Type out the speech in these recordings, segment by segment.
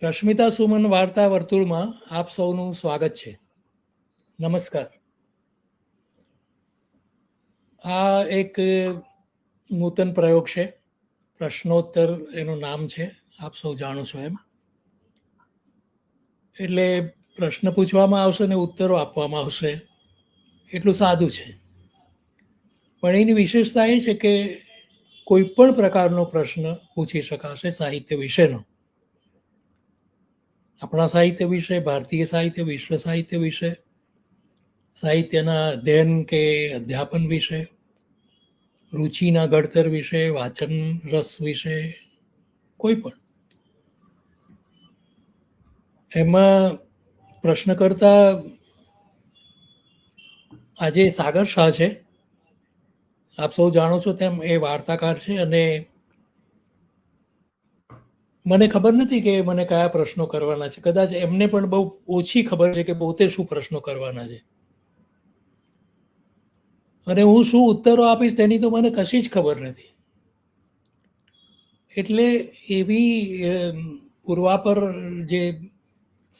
રશ્મિતા સુમન વાર્તા વર્તુળમાં આપ સૌનું સ્વાગત છે. નમસ્કાર. આ એક નૂતન પ્રયોગ છે. પ્રશ્નોત્તર એનું નામ છે, આપ સૌ જાણો છો એમ. એટલે પ્રશ્ન પૂછવામાં આવશે ને ઉત્તરો આપવામાં આવશે, એટલું સાદું છે. પણ એની વિશેષતા એ છે કે કોઈ પણ પ્રકારનો પ્રશ્ન પૂછી શકાશે સાહિત્ય વિશેનો. આપણા સાહિત્ય વિશે, ભારતીય સાહિત્ય, વિશ્વ સાહિત્ય વિશે, સાહિત્યના અધ્યયન કે અધ્યાપન વિશે, રુચિના ઘડતર વિશે, વાચન રસ વિશે, કોઈ પણ. એમાં પ્રશ્નકર્તા આજે સાગર શાહ છે. આપ સૌ જાણો છો તેમ એ વાર્તાકાર છે અને મને ખબર નથી કે મને કયા પ્રશ્નો કરવાના છે. કદાચ એમને પણ બહુ ઓછી ખબર છે કે પોતે શું પ્રશ્નો કરવાના છે, અને હું શું ઉત્તરો આપીશ તેની તો મને કશી જ ખબર નથી. એટલે એવી પૂર્વાપર જે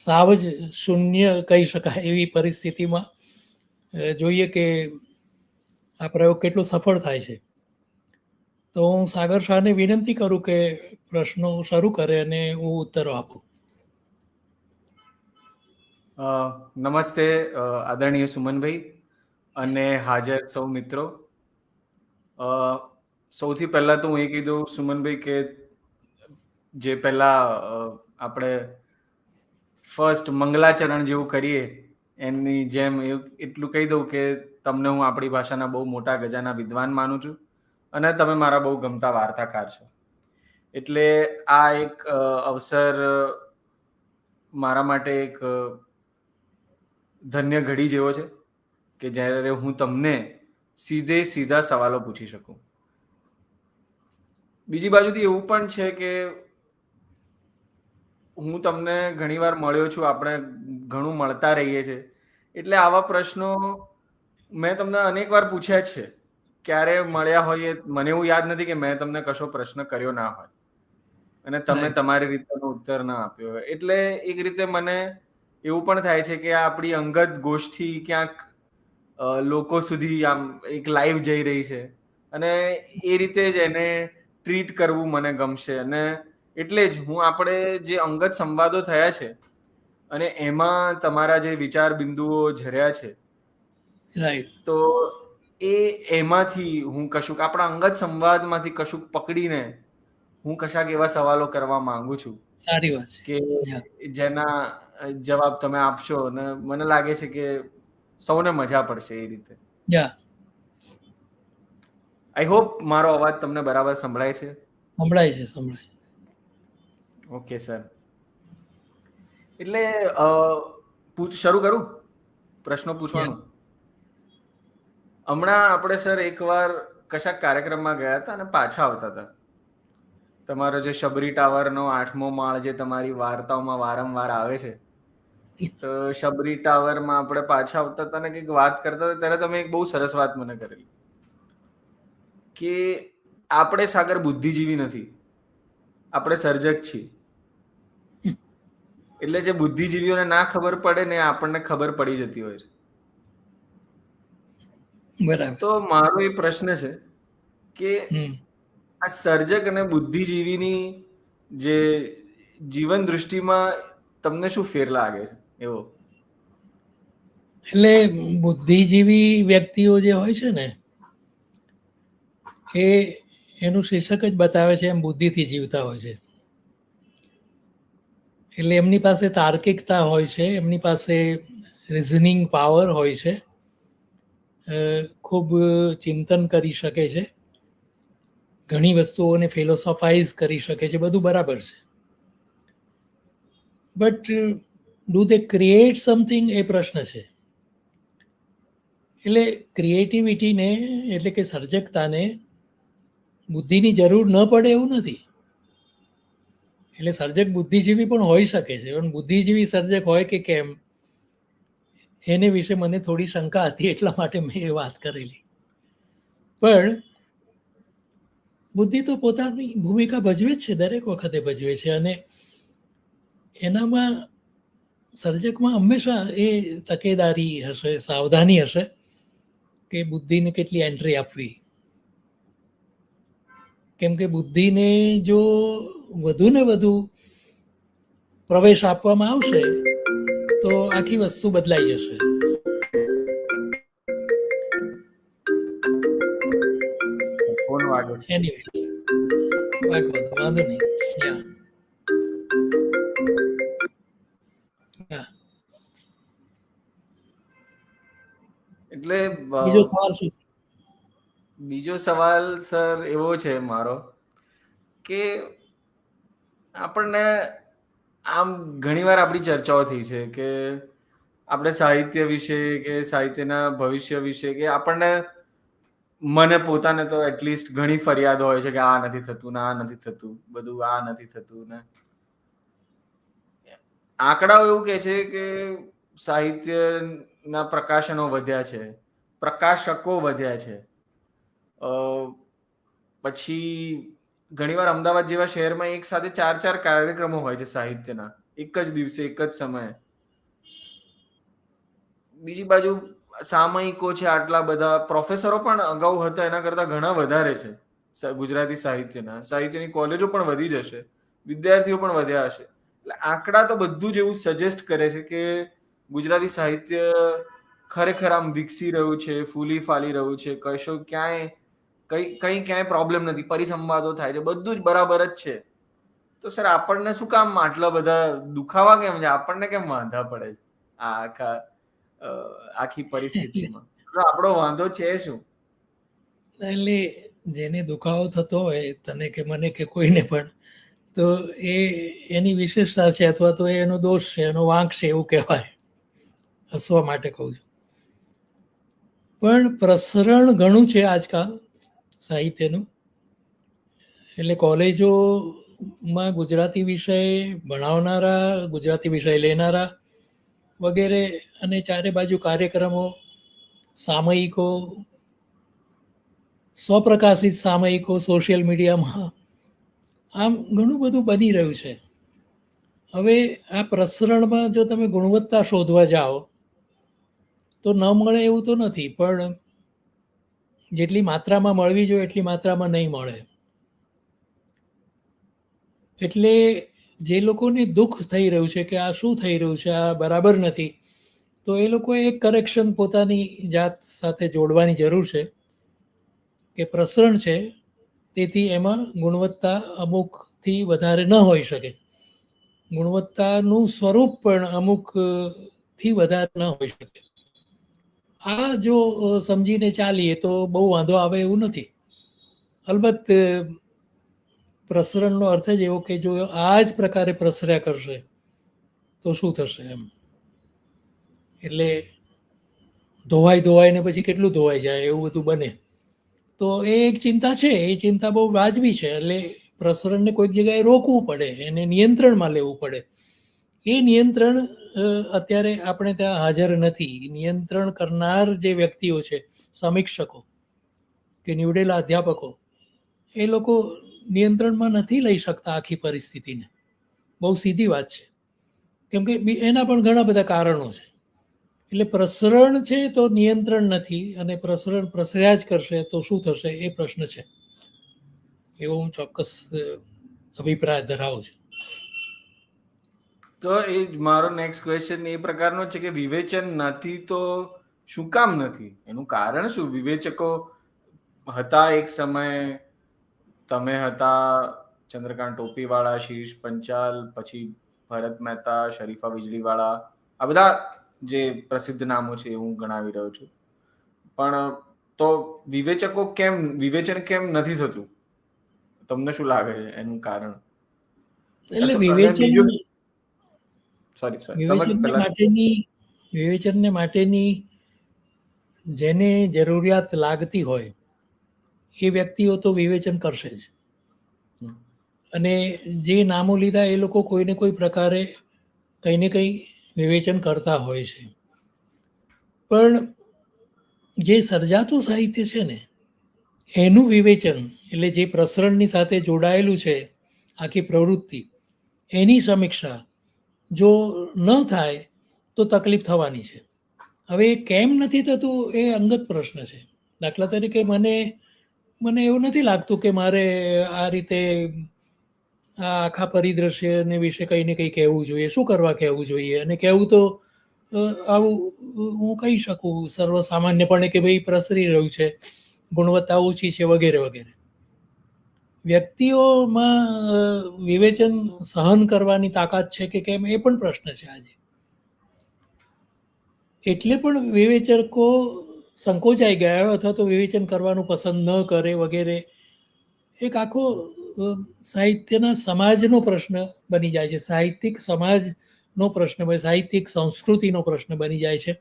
સાવ જ શૂન્ય કહી શકાય એવી પરિસ્થિતિમાં જોઈએ કે આ પ્રયોગ કેટલો સફળ થાય છે. તો હું સાગર શાહને વિનંતી કરું કે પ્રશ્નો શરૂ કરે અને હું ઉત્તરો આપું. નમસ્તે આદરણીય સુમનભાઈ અને હાજર સૌ મિત્રો. સૌથી પહેલા તો હું એ કહી દઉં સુમનભાઈ કે જે પહેલા આપણે ફર્સ્ટ મંગલાચરણ જેવું કરીએ એની જેમ એટલું કહી દઉં કે તમને હું આપણી ભાષાના બહુ મોટા ગજાના વિદ્વાન માનું છું અને તમે મારા બહુ ગમતા વાર્તાકાર છો. એટલે આ એક અવસર મારા માટે એક ધન્ય ઘડી જેવો છે કે જ્યારે હું તમને સીધા સવાલો પૂછી શકું. બીજી બાજુથી એવું પણ છે કે હું તમને ઘણીવાર મળ્યો છું, આપણે ઘણું મળતા રહીએ છીએ, એટલે આવા પ્રશ્નો મેં તમને અનેક વાર પૂછ્યા છે. ક્યારે મળ્યા હોઈએ મને એવું યાદ નથી કે મેં તમને કશો પ્રશ્ન કર્યો ના હોય અને તમે તમારી રીતનો ઉત્તર ના આપ્યો હોય. એટલે એક રીતે મને એવું પણ થાય છે કે આ આપણી અંગત ગોષ્ઠી ક્યાંક લોકો સુધી આમ એક લાઈવ જઈ રહી છે અને એ રીતે જ એને ટ્રીટ કરવું મને ગમશે. અને એટલે જ હું આપણે જે અંગત સંવાદો થયા છે અને એમાં તમારા જે વિચાર બિંદુઓ ઝર્યા છે, રાઈટ, તો એમાંથી હું કશુંક આપણા અંગત સંવાદમાંથી કશુંક પકડીને હું કશાક એવા સવાલો કરવા માંગુ છું. સારી વાત કે છે. જેના જવાબ તમે આપશો અને મને લાગે છે કે સૌને મજા પડશે એ રીતે. આઈ હોપ મારો અવાજ તમને બરાબર સંભળાય છે. સંભળાય છે, સંભળાય. Okay sir. એટલે શરૂ કરું પ્રશ્નો પૂછવાનું. હમણાં આપણે સર એકવાર કશાક કાર્યક્રમમાં ગયા હતા અને પાછા આવતા હતા. તમારો જે શબરી ટાવરનો 8મો માળ જે તમારી વાર્તાઓમાં વારંવાર આવે છે, તો શબરી ટાવરમાં આપણે પાછા આવતા હતા ને કંઈક વાત કરતા હતા ત્યારે તમે એક બહુ સરસ વાત મને કરેલી કે આપણે સાગર બુદ્ધિજીવી નથી, આપણે સર્જક છીએ. એટલે જે બુદ્ધિજીવીઓને ના ખબર પડે ને આપણને ખબર પડી જતી હોય છે. બરાબર. તો મારો એ પ્રશ્ન છે કે આ સર્જક અને બુદ્ધિજીવીની જે જીવન દૃષ્ટિમાં તમને શું ફેર લાગે છે એવો? એટલે બુદ્ધિજીવી વ્યક્તિઓ જે હોય છે ને એ એનું શીર્ષક જ બતાવે છે એમ બુદ્ધિથી જીવતા હોય છે. એટલે એમની પાસે તાર્કિકતા હોય છે, એમની પાસે રિઝનિંગ પાવર હોય છે, ખૂબ ચિંતન કરી શકે છે, ઘણી વસ્તુઓને ફિલોસોફાઇઝ કરી શકે છે, બધું બરાબર છે. But do they create something એ પ્રશ્ન છે. એટલે ક્રિએટિવિટીને એટલે કે સર્જકતાને બુદ્ધિની જરૂર ન પડે એવું નથી. એટલે સર્જક બુદ્ધિજીવી પણ હોઈ શકે છે, પણ બુદ્ધિજીવી સર્જક હોય કે કેમ એને વિશે મને થોડી શંકા હતી, એટલા માટે મેં એ વાત કરેલી. પણ બુદ્ધિ તો પોતાની ભૂમિકા ભજવે જ છે, દરેક વખતે ભજવે છે. અને એનામાં સર્જકમાં હંમેશા એ તકેદારી હશે, સાવધાની હશે કે બુદ્ધિને કેટલી એન્ટ્રી આપવી. કેમ કે બુદ્ધિને જો વધુ ને વધુ પ્રવેશ આપવામાં આવશે તો આખી વસ્તુ બદલાઈ જશે. ફોન વાગે છે. એનીવે વાંધો નહીં. એટલે બીજો સવાલ શું છે? બીજો સવાલ સર એવો છે મારો કે આપણને આમ ઘણીવાર આપણી ચર્ચાઓ થઈ છે કે આપણે સાહિત્ય વિશે કે સાહિત્યના ભવિષ્ય વિશે કે આપણને મને પોતાને તો એટલીસ્ટ ઘણી ફરિયાદો હોય છે કે આ નથી થતું ને આ નથી થતું, બધું આ નથી થતું ને આંકડાઓ એવું કહે છે કે સાહિત્યના પ્રકાશનો વધ્યા છે, પ્રકાશકો વધ્યા છે. પછી ઘણીવાર અમદાવાદ જેવા શહેરમાં એક સાથે 4 કાર્યક્રમો હોય છે સાહિત્યના, એક જ દિવસે એક જ સમયે. બીજી બાજુ સામયિકો છે આટલા બધા, પ્રોફેસરો પણ અગાઉ હતા એના કરતા ઘણા વધારે છે ગુજરાતી સાહિત્યની કોલેજો પણ વધી જશે, વિદ્યાર્થીઓ પણ વધ્યા હશે. એટલે આંકડા તો બધું જ એવું સજેસ્ટ કરે છે કે ગુજરાતી સાહિત્ય ખરેખર આમ વિકસી રહ્યું છે, ફૂલી ફાલી રહ્યું છે, કશું ક્યાંય પ્રોબ્લેમ નથી, પરિસંવાદો થાય છે, બધું જ બરાબર જ છે. તો સર આપણને શું કામ આટલા બધા દુખાવા કેમ છે, આપણને કેમ વાંધા પડે છે આખી પરિસ્થિતિમાં? આપણો વાંધો છે શું? એટલે જેને દુખાવો થતો હોય, તને કે મને કે કોઈને પણ, તો એની વિશેષતા છે અથવા તો એનો દોષ છે, એનો વાંક છે એવું કહેવાય. હસવા માટે કહું છું. પણ પ્રસરણ ઘણું છે આજકાલ સાહિત્યનું. એટલે કોલેજોમાં ગુજરાતી વિષય ભણાવનારા, ગુજરાતી વિષય લેનારા વગેરે અને ચારે બાજુ કાર્યક્રમો, સામયિકો, સ્વપ્રકાશિત સામયિકો સોશિયલ મીડિયામાં, આમ ઘણું બધું બની રહ્યું છે. હવે આ પ્રસરણમાં જો તમે ગુણવત્તા શોધવા જાઓ તો ન મળે એવું તો નથી, પણ જેટલી માત્રામાં મળવી જોઈએ એટલી માત્રામાં નહીં મળે. એટલે જે લોકોને દુઃખ થઈ રહ્યું છે કે આ શું થઈ રહ્યું છે, આ બરાબર નથી, તો એ લોકોએ એક કરેક્શન પોતાની જાત સાથે જોડવાની જરૂર છે કે પ્રસરણ છે તેથી એમાં ગુણવત્તા અમુકથી વધારે ન હોઈ શકે, ગુણવત્તાનું સ્વરૂપ પણ અમુકથી વધારે ન હોઈ શકે. આ જો સમજીને ચાલીએ તો બહુ વાંધો આવે એવું નથી. અલબત્ત પ્રસરણનો અર્થ જ એવો કે જો આ જ પ્રકારે પ્રસર્યા કરશે તો શું થશે એમ. એટલે ધોવાઈને પછી કેટલું ધોવાઈ જાય એવું બધું બને, તો એ એક ચિંતા છે. એ ચિંતા બહુ વાજબી છે. એટલે પ્રસરણને કોઈક જગ્યાએ રોકવું પડે, એને નિયંત્રણમાં લેવું પડે. એ નિયંત્રણ અત્યારે આપણે ત્યાં હાજર નથી. નિયંત્રણ કરનાર જે વ્યક્તિઓ છે, સમીક્ષકો કે નીવડેલા અધ્યાપકો, એ લોકો નિયંત્રણમાં નથી લઈ શકતા આખી પરિસ્થિતિને. બહુ સીધી વાત છે, કેમ કે એના પણ ઘણા બધા કારણો છે. એટલે પ્રસરણ છે તો નિયંત્રણ નથી, અને પ્રસરણ પ્રસર્યા જ કરશે તો શું થશે એ પ્રશ્ન છે. એવો હું ચોક્કસ અભિપ્રાય ધરાવું છું. તો એ મારો નેક્સ્ટ ક્વેશ્ચન એ પ્રકારનો છે કે વિવેચન નથી તો શું કામ નથી? એનું કારણ શું? વિવેચકો હતા એક સમયે, તમે હતા, ચંદ્રકાંત ટોપીવાળા, શીર્ષ પંચાલ, પછી ભરત મહેતા, શરીફા વીજળીવાળા, આ બધા જે પ્રસિદ્ધ નામો છે એ હું ગણાવી રહ્યો છું. પણ તો વિવેચન કેમ નથી થતું? તમને શું લાગે છે એનું કારણ? એટલે વિવેચનને માટેની જેને જરૂરિયાત લાગતી હોય એ વ્યક્તિઓ તો વિવેચન કરશે જ. અને જે નામો લીધા એ લોકો કોઈને કોઈ પ્રકારે કંઈ ને કંઈ વિવેચન કરતા હોય છે. પણ જે સર્જાતું સાહિત્ય છે ને, એનું વિવેચન, એટલે જે પ્રસરણની સાથે જોડાયેલું છે આખી પ્રવૃત્તિ, એની સમીક્ષા, જો ન થાય તો તકલીફ થવાની છે. હવે એ કેમ નથી થતું એ અંગત પ્રશ્ન છે. દાખલા તરીકે મને એવું નથી લાગતું કે મારે આ રીતે આ આખા પરિદ્રશ્યને વિશે કંઈ ને કંઈ કહેવું જોઈએ. શું કરવા કહેવું જોઈએ? અને કહેવું તો આવું હું કહી શકું સર્વસામાન્યપણે કે ભાઈ પ્રસરી રહ્યું છે, ગુણવત્તા ઓછી છે, વગેરે વગેરે. વ્યક્તિઓમાં વિવેચન સહન કરવાની તાકાત છે કે કેમ એ પણ પ્રશ્ન છે આજે. એટલે પણ વિવેચકો સંકોચાઈ ગયા હોય અથવા તો વિવેચન કરવાનું પસંદ ન કરે વગેરે એક આખો સાહિત્યના સમાજનો પ્રશ્ન બની જાય છે. સાહિત્યિક સમાજનો પ્રશ્ન, સાહિત્યિક સંસ્કૃતિનો પ્રશ્ન બની જાય છે.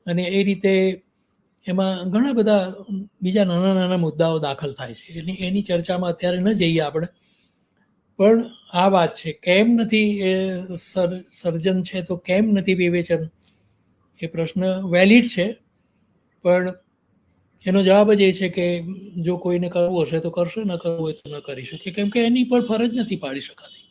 અને એ રીતે એમાં ઘણા બધા બીજા નાના નાના મુદ્દાઓ દાખલ થાય છે. એની ચર્ચામાં અત્યારે ન જઈએ આપણે. પણ આ વાત છે, કેમ નથી એ સર્જન છે તો કેમ નથી વિવેચન, એ પ્રશ્ન વેલિડ છે. પણ એનો જવાબ જ એ છે કે જો કોઈને કરવું હશે તો કરશે, ન કરવું હોય તો ન કરી શકે, કેમ કે એની પર ફરજ નથી પાડી શકાતી.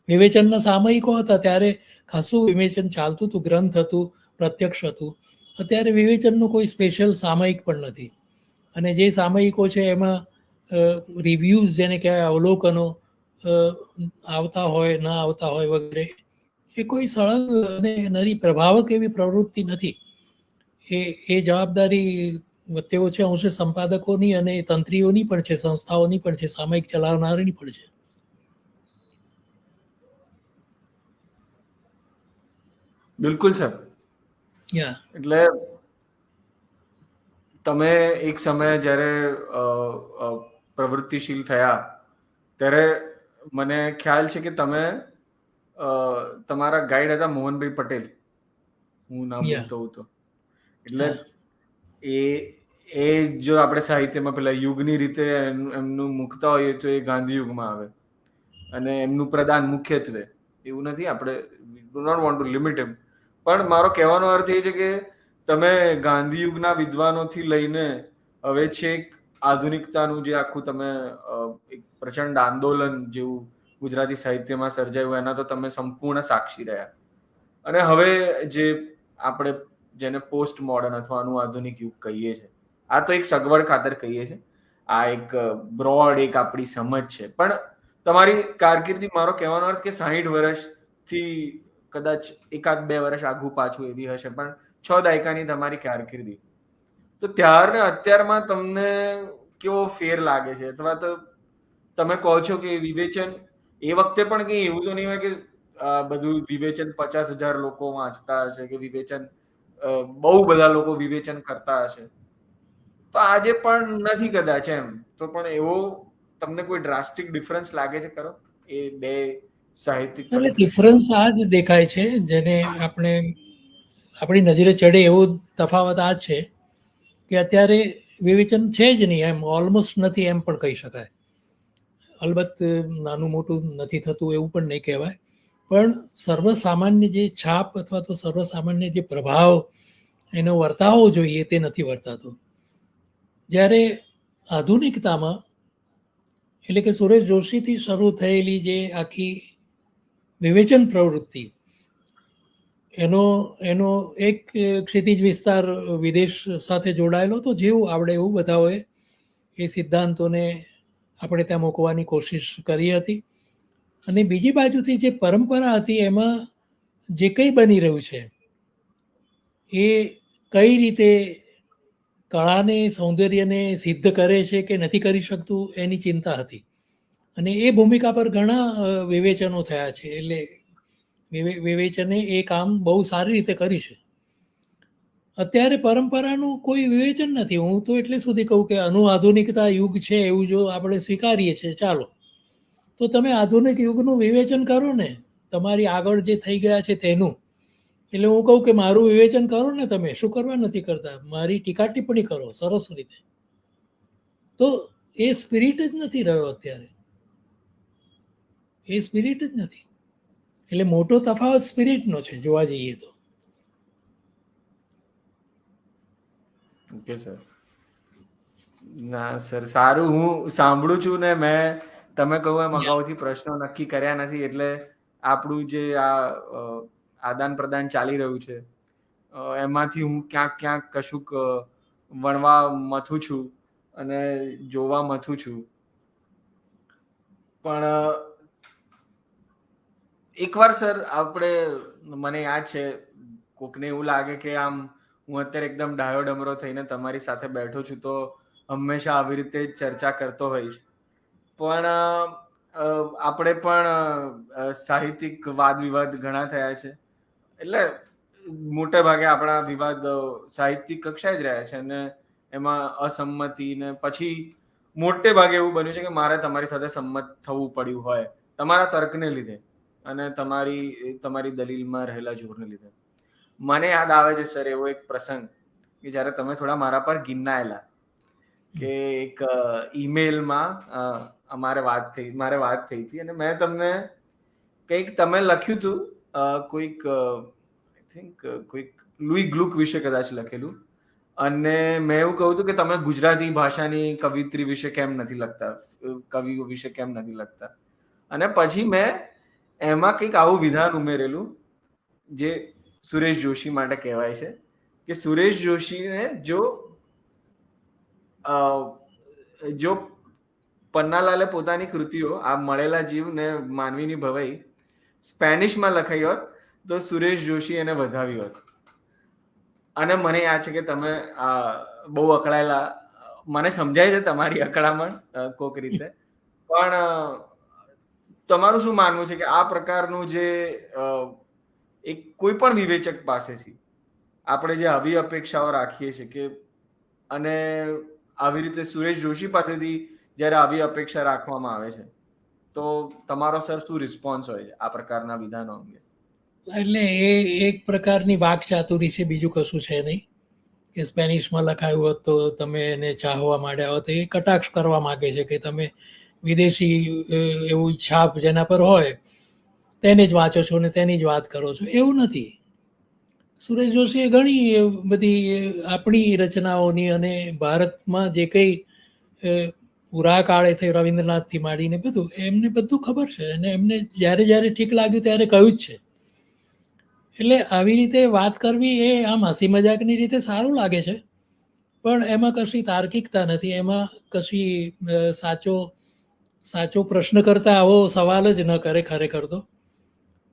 વિવેચનના સામયિકો હતા ત્યારે ખાસું વિવેચન ચાલતું હતું, ગ્રંથ હતું, પ્રત્યક્ષ હતું. અત્યારે વિવેચનનું કોઈ સ્પેશિયલ સામયિક પણ નથી. અને જે સામયિકો છે એમાં રિવ્યૂઝ જેને કહેવાય, અવલોકનો આવતા હોય ન આવતા હોય વગેરે, એ કોઈ સળંગ અને નરી પ્રભાવક એવી પ્રવૃત્તિ નથી. એ જવાબદારી તેઓ છે અંશે સંપાદકોની અને તંત્રીઓની પણ છે, સંસ્થાઓની પણ છે, સામયિક ચલાવનારની પણ છે. બિલકુલ સર. યા એટલે તમે એક સમયે જ્યારે પ્રવૃત્તિશીલ થયા ત્યારે મને ખ્યાલ છે કે તમે તમારા ગાઈડ હતા મોહનભાઈ પટેલ, હું નામ યા ભૂલતો હોઉં તો. એટલે હા એ જો આપણે સાહિત્યમાં પેલા યુગની રીતે એમનું મૂકતા હોઈએ તો એ ગાંધી યુગમાં આવે. અને એમનું પ્રદાન મુખ્યત્વે એવું નથી, આપણે do not want to limit him, પણ મારો કહેવાનો અર્થ એ છે કે તમે ગાંધી યુગના વિદ્વાનોથી લઈને હવે છેક આધુનિકતાનું જે આખું તમે એક પ્રચંડ આંદોલન જેવું ગુજરાતી સાહિત્યમાં સર્જાયું એના તો તમે સંપૂર્ણ સાક્ષી રહ્યા. અને હવે જે આપણે જેને પોસ્ટ મોડર્ન અથવા આધુનિક યુગ કહીએ છીએ, આ તો એક સગવડ ખાતર કહીએ છીએ, આ એક બ્રોડ એક આપણી સમજ છે. પણ તમારી કારકિર્દી, મારો કહેવાનો અર્થ કે 60 વર્ષથી કદાચ એકાદ 2 વર્ષ આઘું પાછું એવી હશે, પણ 6 દાયકાની તમારી કારકિર્દી, તો ત્યારને અત્યારમાં તમને કેવો ફેર લાગે છે? અથવા તો તમે કહો છો કે વિવેચન એ વખતે પણ કંઈ એવું તો નહીં હોય કે બધું વિવેચન 50,000 લોકો વાંચતા હશે કે વિવેચન બહુ બધા લોકો વિવેચન કરતા હશે, તો આજે પણ નથી કદાચ એમ, તો પણ એવો તમને કોઈ ડ્રાસ્ટિક ડિફરન્સ લાગે છે ખરો એ બે સાહિત્યિક એટલે પરિદૃશ્યો? ડિફરન્સ આ જ દેખાય છે, જેને આપણે આપણી નજરે ચડે એવો તફાવત આ છે કે અત્યારે વિવેચન છે જ નહીં, એમ ઓલમોસ્ટ નથી એમ પણ કહી શકાય. અલબત્ત નાનું મોટું નથી થતું એવું પણ નહીં કહેવાય, પણ સર્વસામાન્ય જે છાપ અથવા તો સર્વસામાન્ય જે પ્રભાવ એનો વર્તાવો જોઈએ તે નથી વર્તાતો. જ્યારે આધુનિકતામાં, એટલે કે સુરેશ જોશીથી શરૂ થયેલી જે આખી વિવેચન પ્રવૃત્તિ, એનો એક ક્ષિતિજ વિસ્તાર વિદેશ સાથે જોડાયેલો હતો. જેવું આવડે એવું બધાઓએ એ સિદ્ધાંતોને આપણે ત્યાં મૂકવાની કોશિશ કરી હતી. અને બીજી બાજુથી જે પરંપરા હતી એમાં જે કંઈ બની રહ્યું છે એ કઈ રીતે કળાને, સૌંદર્યને સિદ્ધ કરે છે કે નથી કરી શકતું એની ચિંતા હતી. અને એ ભૂમિકા પર ઘણા વિવેચનો થયા છે. એટલે વિવેચને એ કામ બહુ સારી રીતે કર્યું છે. અત્યારે પરંપરાનું કોઈ વિવેચન નથી. હું તો એટલે સુધી કહું કે આધુનિકતા યુગ છે એવું જો આપણે સ્વીકારીએ છીએ, ચાલો, તો તમે આધુનિક યુગનું વિવેચન કરો ને, તમારી આગળ જે થઈ ગયા છે તેનું. એટલે હું કહું કે મારું વિવેચન કરો ને, તમે શું કરવા નથી કરતા, મારી ટીકા ટિપ્પણી કરો સરસ રીતે. તો એ સ્પિરિટ જ નથી રહ્યો અત્યારે, એ સ્પિરિટ જ નથી. એટલે મોટો તફાવત સ્પિરિટનો છે જોવા જઈએ તો. Okay sir. ના સર, સારું, હું સાંભળું છું ને મેં તમે કહ્યું એમ અગાઉથી પ્રશ્નો નક્કી કર્યા નથી, એટલે આપણું જે આ આદાન પ્રદાન ચાલી રહ્યું છે એમાંથી હું ક્યાંક કશુંક વણવા મથું છું અને જોવા મથું છું. પણ એકવાર સર મને યાદ છે, કોકને એવું લાગે કે આમ હું અત્યારે એકદમ ડાયો ડમરો થઈને તમારી સાથે બેઠો છું તો હંમેશા આવી રીતે ચર્ચા કરતો હોઈશ. પણ આપણે પણ સાહિત્યિક વાદ વિવાદ ઘણા થયા છે, એટલે મોટે ભાગે આપણા વિવાદ સાહિત્યિક કક્ષાએ જ રહ્યા છે અને એમાં અસંમતિ ને પછી મોટે ભાગે એવું બન્યું છે કે મારે તમારી સાથે સંમત થવું પડ્યું હોય તમારા તર્કને લીધે અને તમારી દલીલમાં રહેલા જોરને લીધે. મને યાદ આવે છે સર એવો એક પ્રસંગ કે જ્યારે તમે થોડા મારા પર ગિન્નાયેલા કે એક ઈમેલમાં મારે વાત થઈ હતી અને મેં તમને કંઈક તમે લખ્યું હતું, કોઈક આઈ થિંક કોઈક લુઈ ગ્લુક વિશે કદાચ લખેલું, અને મેં એવું કહ્યું હતું કે તમે ગુજરાતી ભાષાની કવિત્રી વિશે કેમ નથી લખતા, કવિઓ વિશે કેમ નથી લખતા. અને પછી મેં એમાં કંઈક આવું વિધાન ઉમેરેલું જે સુરેશ જોશી માટે કહેવાય છે કે સુરેશ જોશીને જો પન્નાલાલે પોતાની કૃતિઓ આ મળેલા જીવ ને માનવીની ભવાઈ સ્પેનિશમાં લખાઈ હોત તો સુરેશ જોશી એને વધાવી હોત. અને મને યાદ છે કે તમે બહુ અકળાયેલા, મને સમજાય છે તમારી અકળામણ કોઈક રીતે, પણ તમારું શું માનવું છે કે આ પ્રકારનું જે એક કોઈ પણ વિવેચક પાસેથી આપણે જે આવી અપેક્ષાઓ રાખીએ છીએ કે, અને આવી રીતે સુરેશ જોશી પાસેથી જ્યારે આવી અપેક્ષા રાખવામાં આવે છે તો તમારો સર શું રિસ્પોન્સ હોય છે આ પ્રકારના વિધાનો અંગે? એટલે એ એક પ્રકારની વાક ચાતુરી છે, બીજું કશું છે નહીં. કે સ્પેનિશમાં લખાયું હોત તો તમે એને ચાહવા માંડ્યા હોત, એ કટાક્ષ કરવા માંગે છે કે તમે વિદેશી એવું છાપ જેના પર હોય તેને જ વાંચો છો ને તેની જ વાત કરો છો. એવું નથી. સુરેશ જોશીએ ઘણી બધી આપણી રચનાઓની અને ભારતમાં જે કંઈ પુરા કાળે થઈ રવિન્દ્રનાથથી માંડીને બધું એમને બધું ખબર છે અને એમને જ્યારે જ્યારે ઠીક લાગ્યું ત્યારે કહ્યું જ છે. એટલે આવી રીતે વાત કરવી એ આમ હસી મજાકની રીતે સારું લાગે છે, પણ એમાં કશી તાર્કિકતા નથી, એમાં કશી સાચો પ્રશ્ન કરતા આવો સવાલ જ ન કરે ખરેખર તો.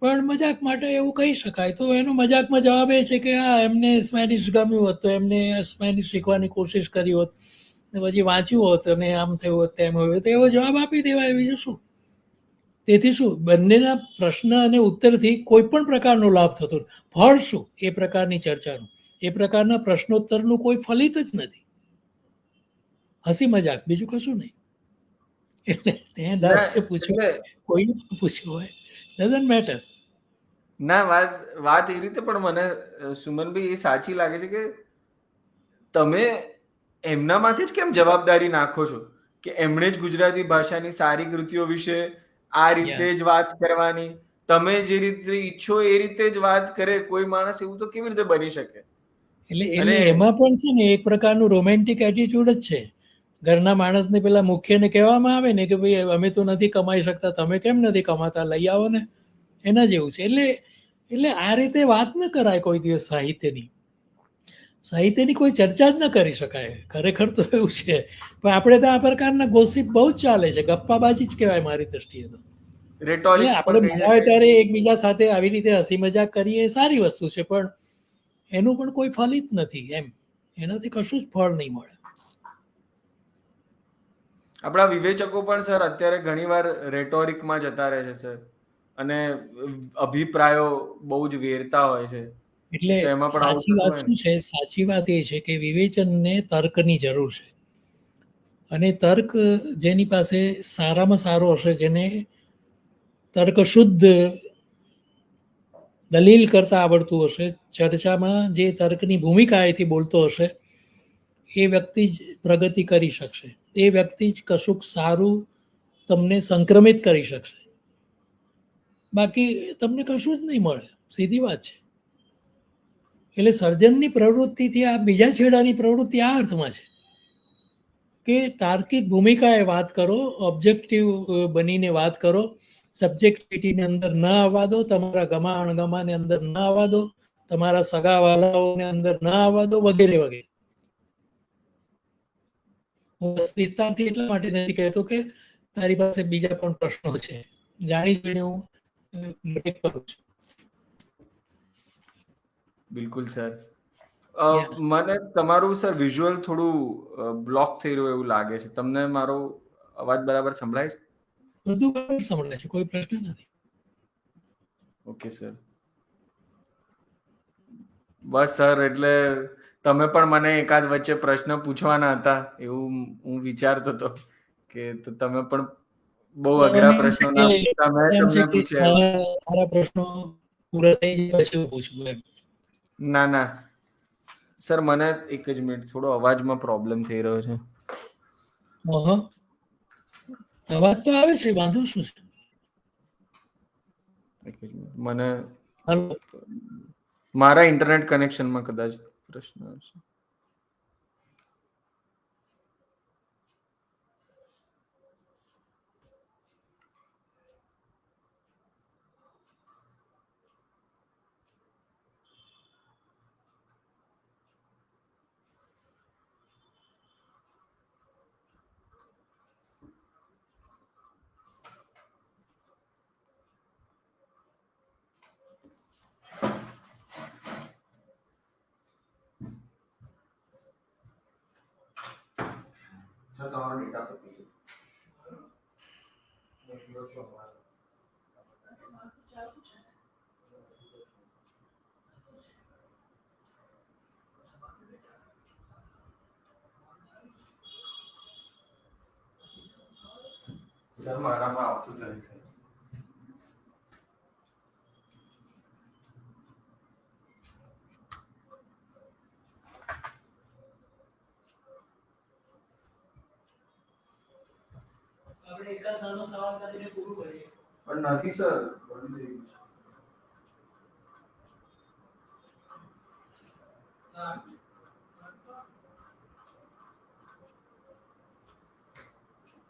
પણ મજાક માટે એવું કહી શકાય. તો એનો મજાકમાં જવાબ એ છે કે એમને સ્પેનિશ ગમ્યું હોત તો એમને સ્પેનિશ શીખવાની કોશિશ કરી હોત, પછી વાંચ્યું હોત અને આમ થયું હોત તેમ હોય તો એવો જવાબ આપી દેવાય, બીજું શું. તેથી શું, બંનેના પ્રશ્ન અને ઉત્તરથી કોઈ પણ પ્રકારનો લાભ થતો, ફળ શું એ પ્રકારની ચર્ચાનું, એ પ્રકારના પ્રશ્નોત્તરનું કોઈ ફલિત જ નથી. હસી મજાક, બીજું કશું નહીં. એટલે ત્યાં દાદાએ પૂછ્યું, કોઈ પૂછ્યું હોય, ડઝન્ટ મેટર. ના, વાત એ રીતે પણ મને સુમનભાઈ એ સાચી લાગે છે કે તમે એમનામાંથી જ કેમ જવાબદારી નાખો છો કે એમણે જ ગુજરાતી ભાષાની સારી કૃતિઓ વિશે આ રીતે જ વાત કરવાની, તમે જે રીતે ઈચ્છો એ રીતે જ વાત કરે કોઈ માણસ, એવું તો કેવી રીતે બની શકે? એટલે એમાં પણ છે ને એક પ્રકારનું રોમેન્ટિક એટીટ્યુડ જ છે. ઘરના માણસને પેલા મુખ્યને કહેવામાં આવે ને કે ભાઈ અમે તો નથી કમાઈ શકતા, તમે કેમ નથી કમાતા, લઈ આવો ને, એના જેવું છે. એટલે આ રીતે વાત ન કરાય કોઈ દિવસ સાહિત્યની. સાહિત્યની કોઈ ચર્ચા જ ન કરી શકાય ખરેખર તો એવું છે. પણ આપણે તો આ પ્રકારના ગોસિપ બહુ જ ચાલે છે, ગપ્પાબાજી જ કહેવાય મારી દ્રષ્ટિએ તો. એટલે આપણે મળ્યા હોય ત્યારે એકબીજા સાથે આવી રીતે હસી મજાક કરીએ એ સારી વસ્તુ છે, પણ એનું પણ કોઈ ફલિત નથી એમ, એનાથી કશું જ ફળ નહીં મળે. આપણા વિવેચકો પણ સર અત્યારે ઘણીવાર રેટોરિકમાં જતા રહે છે સર, અને અભિપ્રાયો બહુ જ વેરતા હોય છે. એટલે સાચી વાત શું છે, સાચી વાત એ છે કે વિવેચનને તર્કની જરૂર છે. અને તર્ક જેની પાસે સારામાં સારો હશે, જેને તર્ક શુદ્ધ દલીલ કરતા આવડતું હશે, ચર્ચામાં જે તર્કની ભૂમિકાએથી બોલતો હશે, એ વ્યક્તિ જ પ્રગતિ કરી શકશે. એ વ્યક્તિ જ કશુંક સારું તમને સંક્રમિત કરી શકશે. બાકી તમને કશું જ નહીં મળે, સીધી વાત છે. એટલે સર્જનની પ્રવૃત્તિથી આ બીજા છેડાની પ્રવૃત્તિ આ અર્થમાં છે કે તાર્કિક ભૂમિકાએ વાત કરો, ઓબ્જેક્ટિવ બનીને વાત કરો, સબ્જેક્ટિવિટીની અંદર ન આવવા દો, તમારા ગમા અણગમાની અંદર ન આવવા દો, તમારા સગા વાલાઓને અંદર ન આવવા દો, વગેરે વગેરે. હું વિસ્તારથી એટલા માટે નથી કહેતો કે તારી પાસે બીજા પણ પ્રશ્નો છે, જાણી જોઈને હું બ્રેક કરું છું. બિલકુલ સર. Yeah. મને તમારું સર વિઝ્યુઅલ થોડું બ્લોક થઈ રહ્યું એવું લાગે છે. તમને મારો અવાજ બરાબર સંભળાય છે? બધું બરાબર સંભળાય છે, કોઈ પ્રશ્ન નથી. Okay sir. બસ સર, એટલે તમે પણ મને એકાદ વચ્ચે પ્રશ્ન પૂછવાના હતા એવું હું વિચારતો હતો કે તમે પણ બહુ અઘરા પ્રશ્નો ના પૂછતા, મેં એમ છે તમને કે પૂછ્યા. મારા પ્રશ્નો પૂરા થઈ જાય પછી હું પૂછું એમ. ના ના સર, મને એક જ મિનિટ, થોડો અવાજમાં પ્રોબ્લેમ થઈ રહ્યો છે. અવાજ તો આવે છે, વાંધો શું છે? એક જ મિનિટ, મને હાલો. મારા ઇન્ટરનેટ કનેક્શનમાં કદાચ પ્રશ્ન હશે. તમારો ડેટા પતી ગયો. સર, મારામાં આવતું જ નથી. આપણે એકાદ નાનો સવાલ કરીને પૂરું કરીએ. પણ નથી સર, બંધ થઈ ગયું છે.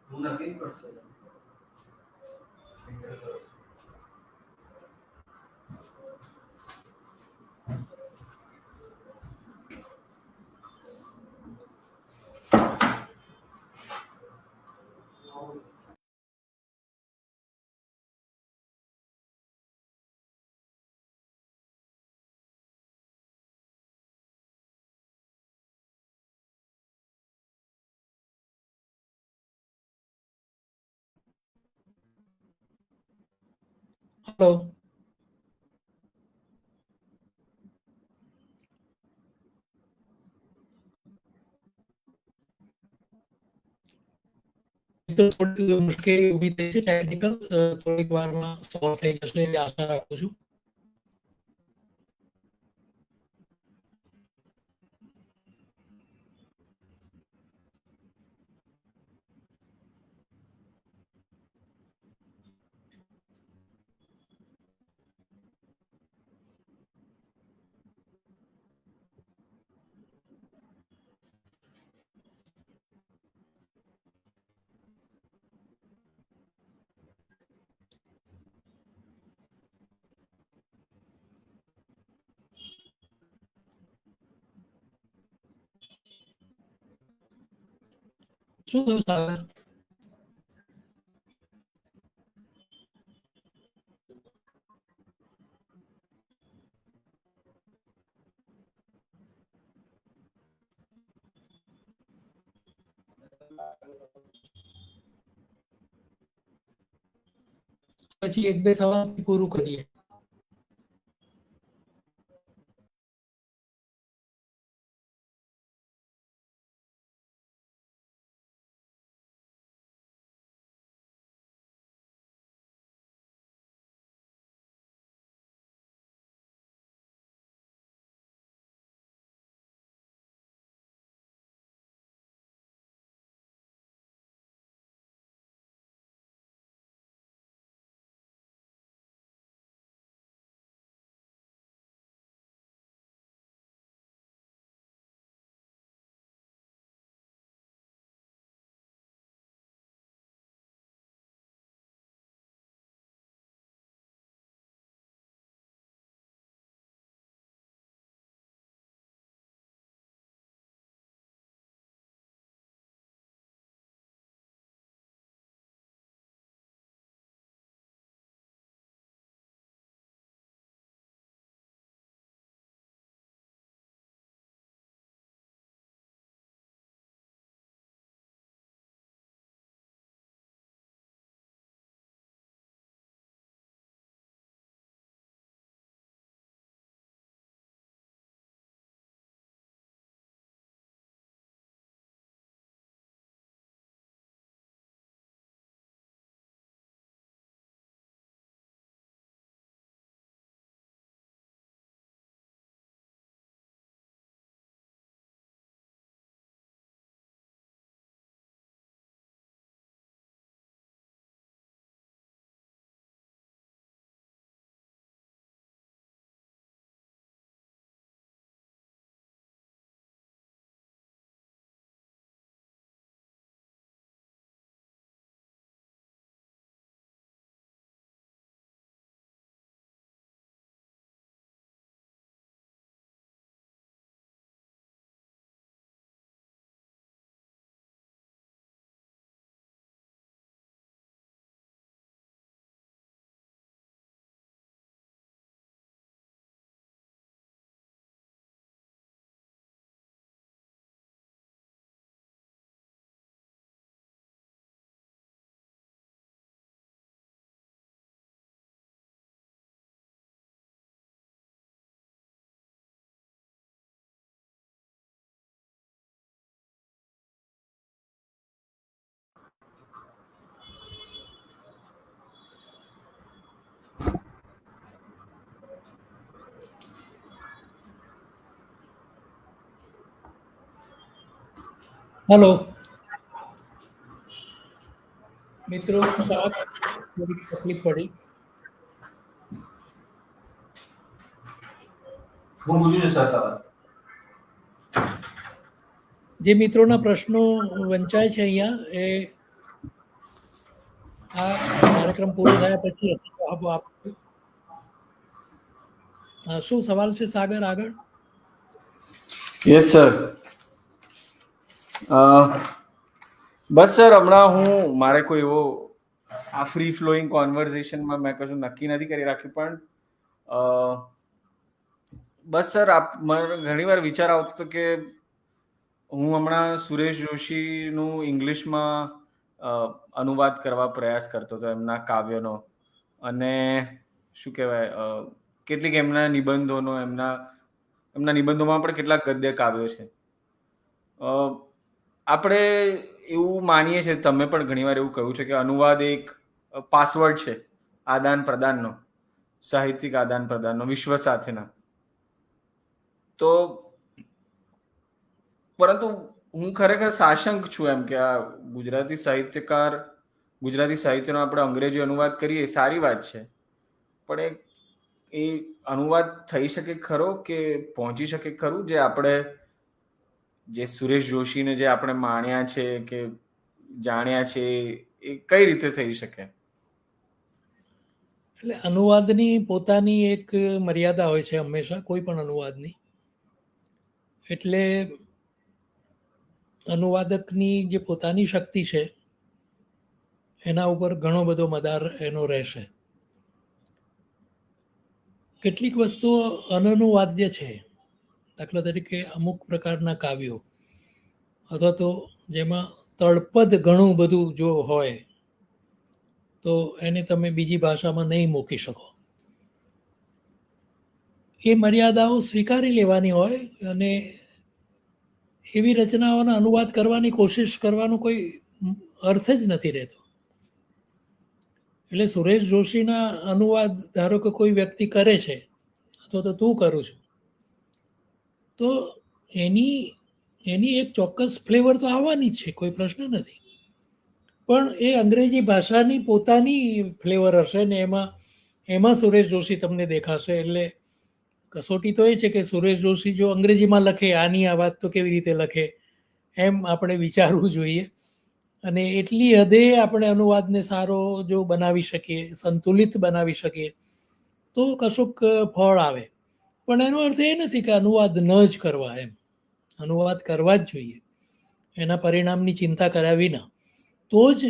હું નથી કરતો. હલો. તો થોડી મુશ્કેલી ઊભી થઈ છે ટેકનિકલ, થોડીક વારમાં સોલ્વ થઈ જશે એવી આશા રાખું છું. શું થયું સાગર? પછી એક બે સવાલ પૂરું કરીએ. હલો મિત્રો, થોડી તકલીફ પડી. હું પૂછું છું સર સવાલ. જે મિત્રોના પ્રશ્નો વંચાય છે અહીંયા એ આ કાર્યક્રમ પૂરો થયા પછી જવાબો આપશું. શું સવાલ છે સાગર આગળ? Yes sir. બસ સર, હમણાં મારે કોઈ એવો આ ફ્રી ફ્લોઈંગ કોન્વર્ઝેશનમાં મેં કશું નક્કી નથી કરી રાખ્યું, પણ બસ સર મને ઘણી વાર વિચાર આવતો હતો કે હું હમણાં સુરેશ જોશીનું ઇંગ્લિશમાં અનુવાદ કરવા પ્રયાસ કરતો હતો એમના કાવ્યનો, અને શું કહેવાય, કેટલીક એમના નિબંધોમાં પણ કેટલાક ગદ્ય કાવ્યો છે. આપણે એવું માનીએ છીએ, તમે પણ ઘણીવાર એવું કહ્યું છે કે અનુવાદ એક પાસવર્ડ છે આદાન પ્રદાનનો, સાહિત્યિક આદાન પ્રદાનનો વિશ્વ સાથેના. તો પરંતુ હું ખરેખર સાશંક છું એમ કે આ ગુજરાતી સાહિત્યનો આપણે અંગ્રેજી અનુવાદ કરીએ સારી વાત છે, પણ એ અનુવાદ થઈ શકે ખરો કે પહોંચી શકે ખરું જે આપણે જે સુરેશ જોશીને જે આપણે માણ્યા છે કે જાણ્યા છે એ કઈ રીતે થઈ શકે? એટલે અનુવાદની પોતાની એક મર્યાદા હોય છે હંમેશા, કોઈ પણ અનુવાદની. એટલે અનુવાદકની જે પોતાની શક્તિ છે એના ઉપર ઘણો બધો મદાર એનો રહેશે. કેટલીક વસ્તુઓ અનનુવાદ્ય છે. દાખલા તરીકે અમુક પ્રકારના કાવ્યો અથવા તો જેમાં તળપદ ઘણું બધું જો હોય તો એને તમે બીજી ભાષામાં નહીં મૂકી શકો. એ મર્યાદાઓ સ્વીકારી લેવાની હોય અને એવી રચનાઓનો અનુવાદ કરવાની કોશિશ કરવાનો કોઈ અર્થ જ નથી રહેતો. એટલે સુરેશ જોશીના અનુવાદ ધારો કે કોઈ વ્યક્તિ કરે છે અથવા તો તું કરું છું, તો એની એક ચોક્કસ ફ્લેવર તો આવવાની જ છે, કોઈ પ્રશ્ન નથી. પણ એ અંગ્રેજી ભાષાની પોતાની ફ્લેવર હશે ને એમાં સુરેશ જોશી તમને દેખાશે. એટલે કસોટી તો એ છે કે સુરેશ જોશી જો અંગ્રેજીમાં લખે, આની આ વાત તો કેવી રીતે લખે, એમ આપણે વિચારવું જોઈએ. અને એટલી હદે આપણે અનુવાદને સારો જો બનાવી શકીએ, સંતુલિત બનાવી શકીએ, તો કશુંક ફળ આવે. પણ એનો અર્થ એ નથી કે અનુવાદ ન જ કરવા, એમ અનુવાદ કરવા જ જોઈએ. એના પરિણામની ચિંતા કર્યા વિના તો જ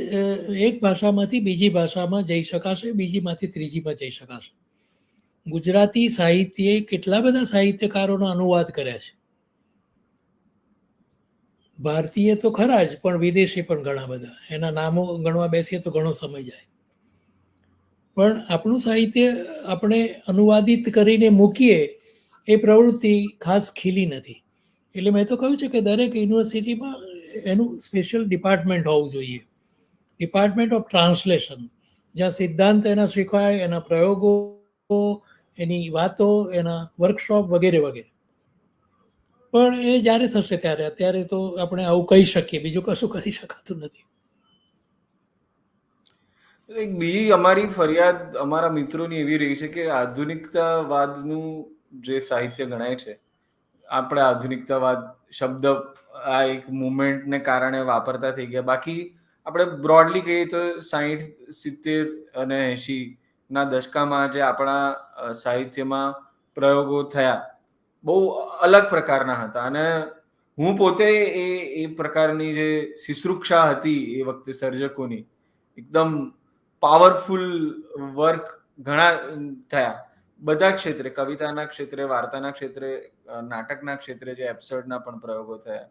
એક ભાષામાંથી બીજી ભાષામાં જઈ શકાશે, બીજીમાંથી ત્રીજીમાં જઈ શકાશે. ગુજરાતી સાહિત્યે કેટલા બધા સાહિત્યકારોનો અનુવાદ કર્યા છે. ભારતીય તો ખરા જ, પણ વિદેશી પણ ઘણા બધા. એના નામો ગણવા બેસીએ તો ઘણો સમય જાય. પણ આપણું સાહિત્ય આપણે અનુવાદિત કરીને મૂકીએ એ પ્રવૃત્તિ ખાસ ખીલી નથી. એટલે મેં તો કહ્યું છે કે દરેક યુનિવર્સિટીમાં એનું સ્પેશિયલ ડિપાર્ટમેન્ટ હોવું જોઈએ, ડિપાર્ટમેન્ટ ઓફ ટ્રાન્સલેશન, જ્યાં સિદ્ધાંત એના શીખવાય, એના પ્રયોગો, એની વાતો, એના વર્કશોપ વગેરે વગેરે. પણ એ જ્યારે થશે ત્યારે, અત્યારે તો આપણે આવું કહી શકીએ, બીજું કશું કરી શકાતું નથી. એક બીજી અમારી ફરિયાદ અમારા મિત્રોની એવી રહી છે કે આધુનિકતાવાદનું જે સાહિત્ય ગણાય છે, આપણે આધુનિકતાવાદ શબ્દ આ એક મુવમેન્ટને કારણે વાપરતા થઈ ગયા. બાકી આપણે બ્રોડલી કહીએ તો 60, 70 અને 80 ના દશકામાં જે આપણા સાહિત્યમાં પ્રયોગો થયા બહુ અલગ પ્રકારના હતા. અને હું પોતે એ પ્રકારની જે શિશ્રુક્ષા હતી એ વખતે સર્જકોની, એકદમ પાવરફુલ વર્ક ઘણા થયા બધા ક્ષેત્રે, કવિતાના ક્ષેત્રે, વાર્તાના ક્ષેત્રે, નાટકના ક્ષેત્રે જે એબ્સર્ડના પણ પ્રયોગો થયા.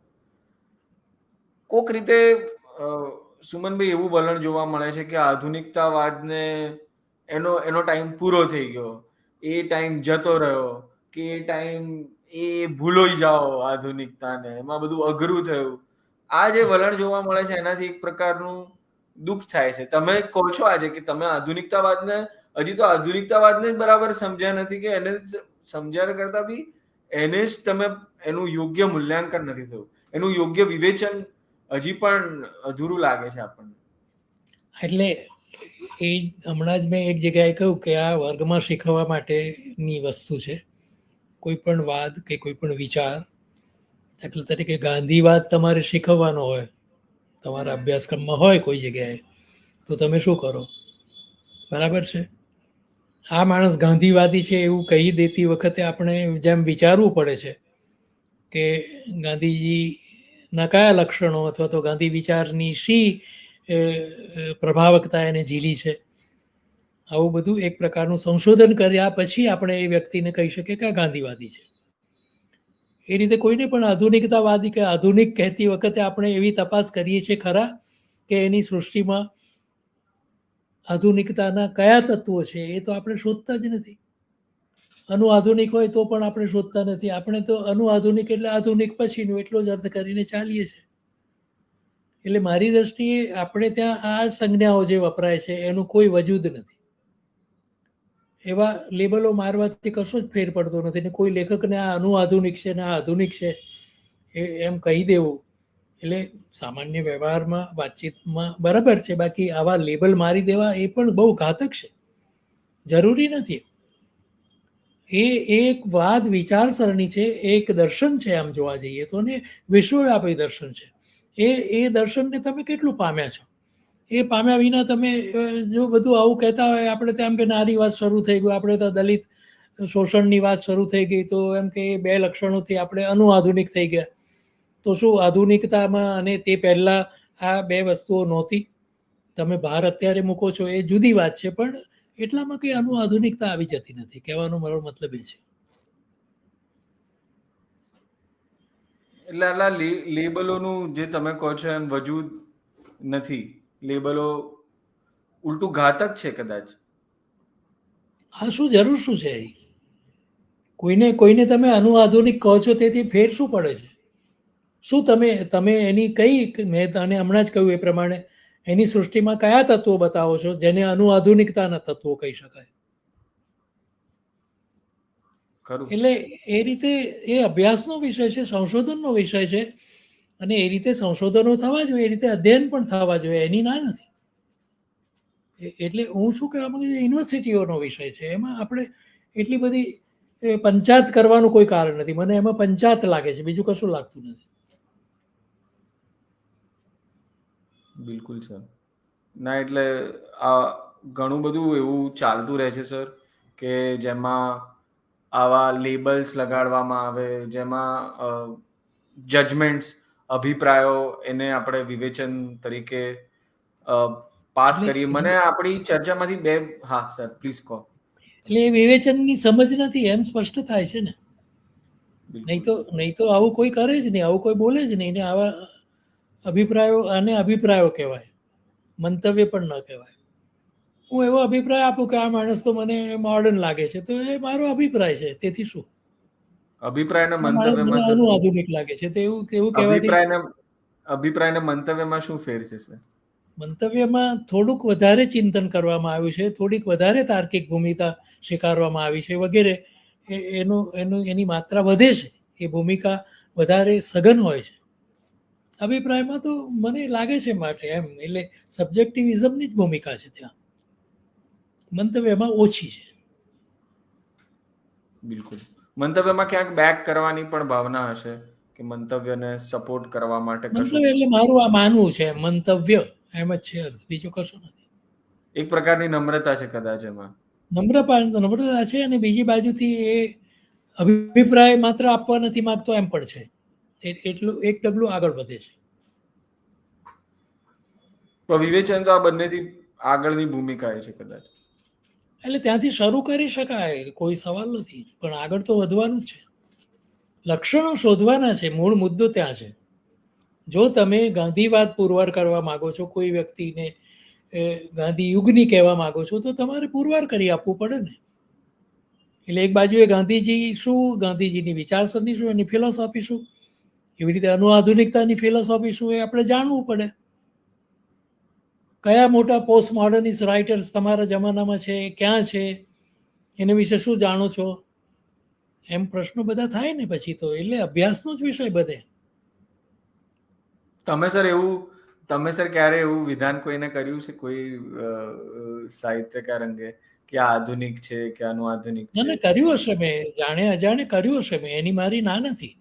કોક રીતે સુમનભાઈ એવું વલણ જોવા મળે છે કે આધુનિકતાવાદને એનો ટાઈમ પૂરો થઈ ગયો, એ ટાઈમ જતો રહ્યો, કે એ ટાઈમ એ ભૂલોઈ જાઓ આધુનિકતાને, એમાં બધું અઘરું થયું. આ જે વલણ જોવા મળે છે એનાથી એક પ્રકારનું દુઃખ થાય છે. તમે કહો છો આજે કે તમે આધુનિકતાવાદને હજી તો આધુનિકતાવાદને જ બરાબર સમજ્યા નથી, કે એને સમજ્યા કરતા બી એને જ તમે એનું યોગ્ય મૂલ્યાંકન નથી થયું, એનું યોગ્ય વિવેચન હજી પણ અધૂરું લાગે છે આપણને. એટલે એ હમણાં જ મેં એક જગ્યાએ કહ્યું કે આ વર્ગમાં શીખવવા માટેની વસ્તુ છે. કોઈ પણ વાદ કે કોઈ પણ વિચાર, દાખલા તરીકે ગાંધીવાદ તમારે શીખવવાનો હોય, તમારા અભ્યાસક્રમમાં હોય કોઈ જગ્યાએ, તો તમે શું કરો? બરાબર છે, આ માણસ ગાંધીવાદી છે એવું કહી દેતી વખતે આપણે જેમ વિચારવું પડે છે કે ગાંધીજીના કયા લક્ષણો અથવા તો ગાંધી વિચારની શી પ્રભાવકતા એને ઝીલી છે. આવું બધું એક પ્રકારનું સંશોધન કર્યા પછી આપણે એ વ્યક્તિને કહી શકીએ કે આ ગાંધીવાદી છે. એ રીતે કોઈને પણ આધુનિકતાવાદી કે આધુનિક કહેતી વખતે આપણે એવી તપાસ કરીએ છીએ ખરા કે એની સૃષ્ટિમાં આધુનિકતાના કયા તત્વો છે એ તો આપણે શોધતા જ નથી. અનુઆધુનિક હોય તો પણ આપણે શોધતા નથી. આપણે તો અનુઆધુનિક એટલે આધુનિક પછીનું એટલો જ અર્થ કરીને ચાલીએ છીએ. એટલે મારી દ્રષ્ટિએ આપણે ત્યાં આ સંજ્ઞાઓ જે વપરાય છે એનું કોઈ વજૂદ નથી. એવા લેબલો મારવાથી કશો જ ફેર પડતો નથી. ને કોઈ લેખકને આ અનુઆધુનિક છે ને આ આધુનિક છે એમ કહી દેવું એટલે સામાન્ય વ્યવહારમાં વાતચીતમાં બરાબર છે, બાકી આવા લેબલ મારી દેવા એ પણ બહુ ઘાતક છે. જરૂરી નથી. એ એક વાદ વિચારસરણી છે, એક દર્શન છે. આમ જોવા જઈએ તો ને વિશ્વવ્યાપી દર્શન છે. એ દર્શનને તમે કેટલું પામ્યા છો? એ પામ્યા વિના તમે જો બધું આવું કહેતા હોય, આપણે તો એમ કે નારી વાત શરૂ થઈ ગયું, આપણે તો દલિત શોષણની વાત શરૂ થઈ ગઈ, તો એમ કે એ બે લક્ષણોથી આપણે અનુઆધુનિક થઈ ગયા. તો શું આધુનિકતામાં અને તે પહેલા આ બે વસ્તુઓ નહોતી? તમે ભાર અત્યારે મૂકો છો એ જુદી વાત છે, પણ એટલામાં કંઈ આધુનિકતા આવી જતી નથી. કહેવાનો મારો મતલબ એ છે. એટલે આટલા લેબલોનું જે તમે કહો છો એમ વજૂદ નથી. લેબલો ઉલટું ઘાતક છે કદાચ. આ શું જરૂર શું છે? કોઈને તમે અનુઆધુનિક કહો છો તેથી ફેર શું પડે છે? શું તમે એની કઈ, મેં તને હમણાં જ કહ્યું એ પ્રમાણે એની સૃષ્ટિમાં કયા તત્વો બતાવો છો જેને અનુઆધુનિકતાના તત્વો કહી શકાય? એટલે એ રીતે એ અભ્યાસનો વિષય છે, સંશોધનનો વિષય છે, અને એ રીતે સંશોધનો થવા જોઈએ, એ રીતે અધ્યયન પણ થવા જોઈએ, એની ના નથી. એટલે હું શું કહેવા માંગુ છું, યુનિવર્સિટીઓનો વિષય છે, એમાં આપણે એટલી બધી પંચાયત કરવાનું કોઈ કારણ નથી. મને એમાં પંચાયત લાગે છે, બીજું કશું લાગતું નથી. બિલકુલ સર. ના એટલે આ ઘણું બધું એવું ચાલતું રહે છે સર, કે જેમાં આવા લેબલ્સ લગાડવામાં આવે, જેમાં જજમેન્ટ્સ, અભિપ્રાયો એને આપણે વિવેચન તરીકે પાસ કરીએ. મને આપણી ચર્ચામાંથી હા સર પ્લીઝ કહો. એટલે એ વિવેચનની સમજ નથી એમ સ્પષ્ટ થાય છે ને. નહીં તો આવું કોઈ કરે જ નહીં, આવું કોઈ બોલે જ નહીં. ને આવા અભિપ્રાયો, અને અભિપ્રાયો કહેવાય, મંતવ્ય પણ ન કહેવાય. હું એવો અભિપ્રાય આપું કે આ માણસ તો મને મોડર્ન લાગે છે, તો એ મારો અભિપ્રાય છે, તેથી શું? અભિપ્રાયને મંતવ્યમાં આધુનિક લાગે છે, તો એવું કહેવાથી અભિપ્રાયને મંતવ્યમાં શું ફેર છે સર? મંતવ્યમાં થોડુંક વધારે ચિંતન કરવામાં આવ્યું છે, થોડીક વધારે તાર્કિક ભૂમિકા સ્વીકારવામાં આવી છે વગેરે. એની માત્રા વધે છે, એ ભૂમિકા વધારે સઘન હોય છે. અભિપ્રાયમાં તો મને લાગે છે માટે એમ, એટલે સબ્જેક્ટિવિઝમની જ ભૂમિકા છે ત્યાં, મંતવ્યમાં ઓછી છે. બિલકુલ. મંતવ્યમાં ક્યાંક બેક કરવાની પણ ભાવના હશે કે મંતવ્યને સપોર્ટ કરવા માટે મંતવ્ય એટલે મારું આ માનવું છે, મંતવ્ય એમ જ છે, અર્થ બીજો કશો નથી. એક પ્રકારની નમ્રતા છે કદાચ એમાં. નમ્રતા છે, અને બીજી બાજુથી એ અભિપ્રાય માત્ર આપવા નથી માંગતો એમ પણ છે. એટલું એક ડગલું આગળ વધે છે. તો વિવેચન તો આ બંનેથી આગળની ભૂમિકા છે કદાચ. એટલે ત્યાંથી શરૂ કરી શકાય, કોઈ સવાલ નથી, પણ આગળ તો વધવાનું જ છે. લક્ષણો શોધવાના છે, મૂળ મુદ્દો ત્યાં છે. જો તમે ગાંધીવાદ પુરવાર કરવા માંગો છો, કોઈ વ્યક્તિને ગાંધી યુગની કહેવા માંગો છો, તો તમારે પુરવાર કરી આપવું પડે ને. એટલે એક બાજુએ ગાંધીજી શું, ગાંધીજીની વિચારસરણી શું, એની ફિલોસોફી શું, એવી રીતે અનુઆધુનિકતાની ફિલોસોફી શું, એ આપણે જાણવું પડે. કયા મોટા પોસ્ટ મોડર્નિસ્ટ રાઇટર્સ તમારા જમાનામાં છે, ક્યાં છે, એના વિશે શું જાણો છો, એમ પ્રશ્નો બધા થાય ને પછી તો. એટલે અભ્યાસનો જ વિષય બધે. તમે સર ક્યારે એવું વિધાન કોઈને કર્યું છે, કોઈ સાહિત્યકાર અંગે, કે આ આધુનિક છે કે આનું આધુનિક ના છે? ના, કર્યું હશે મેં, જાણે અજાણે કર્યું હશે મેં, એની મારી ના નથી.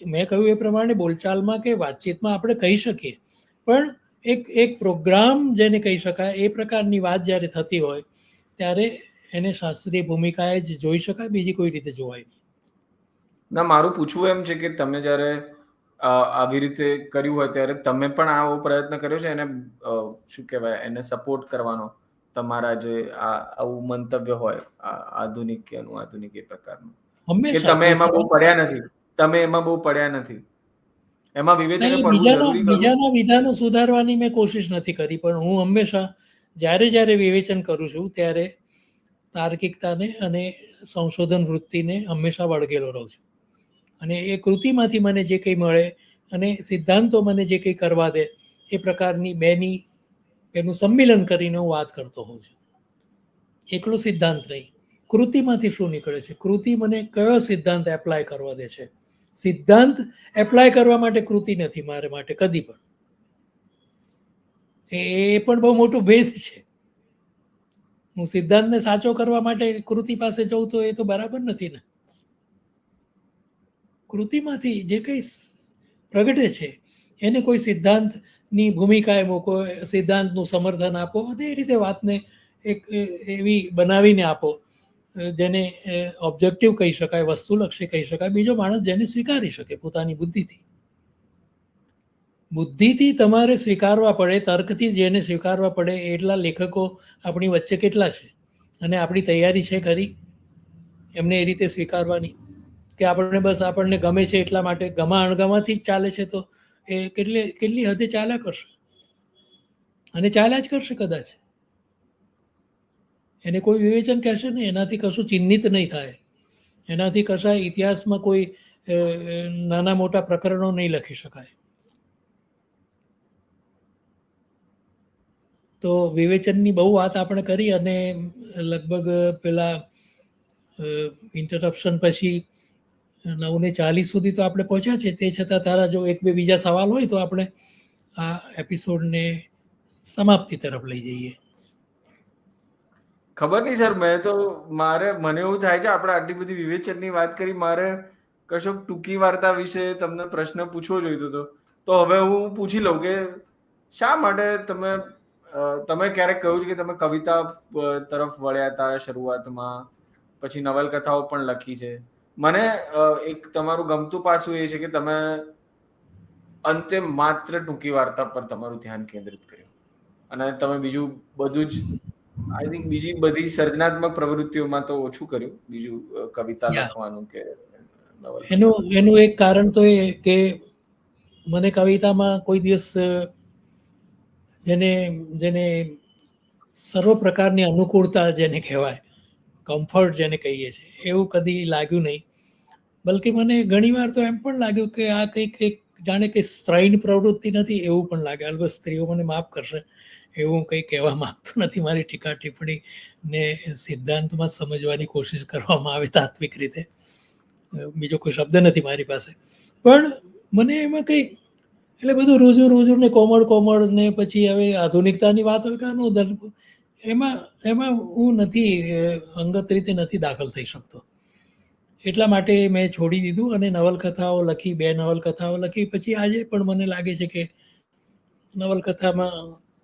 મેં કહ્યું એ પ્રમાણે બોલચાલમાં કે વાતચીતમાં આપણે કહી શકીએ, પણ એક પ્રોગ્રામ જેને કહી શકાય એ પ્રકારની વાત જ્યારે થતી હોય ત્યારે એને શાસ્ત્રીય ભૂમિકાએ જ જોઈ શકાય, બીજી કોઈ રીતે જોવાય નહીં. ના, મારું પૂછવું એમ છે કે તમે જ્યારે આવી રીતે કર્યું હોય ત્યારે તમે પણ આવો પ્રયત્ન કર્યો છે એને શું કહેવાય, એને સપોર્ટ કરવાનો, તમારા જે આવું મંતવ્ય હોય આધુનિક કે અનુઆધુનિક એ પ્રકારનું, કે હંમેશા તમે જે એમાં બહુ પડ્યા નથી, એમાં વિવેચને પડવું જરૂરી ખરું? બીજાના વિધાનો સુધારવાની મેં કોશિશ નથી કરી, પણ હું હંમેશા જ્યારે વિવેચન કરું છું ત્યારે તાર્કિકતાને અને સંશોધન વૃત્તિને હંમેશા વળગેલો રહું છું. અને એ કૃતિમાંથી મને જે કંઈ મળે અને સિદ્ધાંતો મને જે કંઈ કરવા દે એ પ્રકારની એનું સંમિલન કરીને હું વાત કરતો હોઉં છું. એકલો સિદ્ધાંત નહીં, કૃતિમાંથી શું નીકળે છે, કૃતિ મને કયો સિદ્ધાંત એપ્લાય કરવા દે છે. સિદ્ધાંત એપ્લાય કરવા માટે કૃતિ નથી મારે માટે કદી પણ. એ પણ બહુ મોટું ભેદ છે. હું સિદ્ધાંતને સાચો કરવા માટે કૃતિ પાસે જઉં તો એ તો બરાબર નથી ને. કૃતિમાંથી જે કંઈ પ્રગટે છે એને કોઈ સિદ્ધાંતની ભૂમિકાએ મૂકો, સિદ્ધાંતનું સમર્થન આપો અને એ રીતે વાતને એક એવી બનાવીને આપો જેને ઓબ્જેક્ટિવ કહી શકાય, વસ્તુલક્ષી કહી શકાય, બીજો માણસ જેને સ્વીકારી શકે પોતાની બુદ્ધિથી. બુદ્ધિથી તમારે સ્વીકારવા પડે, તર્કથી જેને સ્વીકારવા પડે એટલા લેખકો આપણી વચ્ચે કેટલા છે, અને આપણી તૈયારી છે ખરી એમને એ રીતે સ્વીકારવાની? કે આપણને ગમે છે એટલા માટે ગમા અણગમાથી જ ચાલે છે, તો એ કેટલી હદે ચાલ્યા કરશે, અને ચાલ્યા જ કરશે કદાચ. એને કોઈ વિવેચન કહેશે નહીં, એનાથી કશું ચિહ્નિત નહીં થાય, એનાથી કશા ઇતિહાસમાં કોઈ નાના મોટા પ્રકરણો નહીં લખી શકાય. તો વિવેચનની બહુ વાત આપણે કરી, અને લગભગ પેલા ઇન્ટરપ્શન પછી 9:40 સુધી તો આપણે પહોંચ્યા છે. તે છતાં તારા જો એક બે બીજા સવાલ હોય તો આપણે આ એપિસોડને સમાપ્તિ તરફ લઈ જઈએ. ખબર નહીં સર, મને એવું થાય છે આપણે આટલી બધી વિવેચનની વાત કરી, મારે કશોક ટૂંકી વાર્તા વિશે તમને પ્રશ્ન પૂછવો જોઈતો હતો. તો હવે હું પૂછી લઉં કે શા માટે તમે ક્યારેક કહ્યું છે કે તમે કવિતા તરફ વળ્યા હતા શરૂઆતમાં, પછી નવલકથાઓ પણ લખી છે. મને એક તમારું ગમતું પાસું એ છે કે તમે અંતે માત્ર ટૂંકી વાર્તા પર તમારું ધ્યાન કેન્દ્રિત કર્યું, અને તમે બીજું બધું જ આઈ થિંક બીજી બધી સર્જનાત્મક પ્રવૃત્તિઓમાં તો ઓછું કર્યું, બીજું કવિતા લખવાનું કે એનું એક કારણ તો એ કે મને કવિતામાં કોઈ દિવસ જેને સર્વ પ્રકારની અનુકૂળતા જેને કહેવાય, કમ્ફર્ટ જેને કહીએ છીએ, એવું કદી લાગ્યું નહીં. બલકે મને ઘણીવાર તો એમ પણ લાગ્યું કે આ કંઈક જાણે કે સ્ત્રૈણ પ્રવૃત્તિ નથી એવું પણ લાગે. અલબત્ત સ્ત્રીઓ મને માફ કરશે, એવું કંઈ કહેવા માંગતો નથી. મારી ટીકા ટિપ્પણી ને સિદ્ધાંતમાં સમજવાની કોશિશ કરવામાં આવે તાત્વિક રીતે, બીજો કોઈ શબ્દ નથી મારી પાસે. પણ મને એમાં કંઈ, એટલે બધું રોજુ ને કોમળ ને પછી હવે આધુનિકતાની વાત હોય કે એમાં હું નથી, અંગત રીતે નથી દાખલ થઈ શકતો. એટલા માટે મેં છોડી દીધું અને નવલકથાઓ લખી, 2 નવલકથાઓ લખી. પછી આજે પણ મને લાગે છે કે નવલકથામાં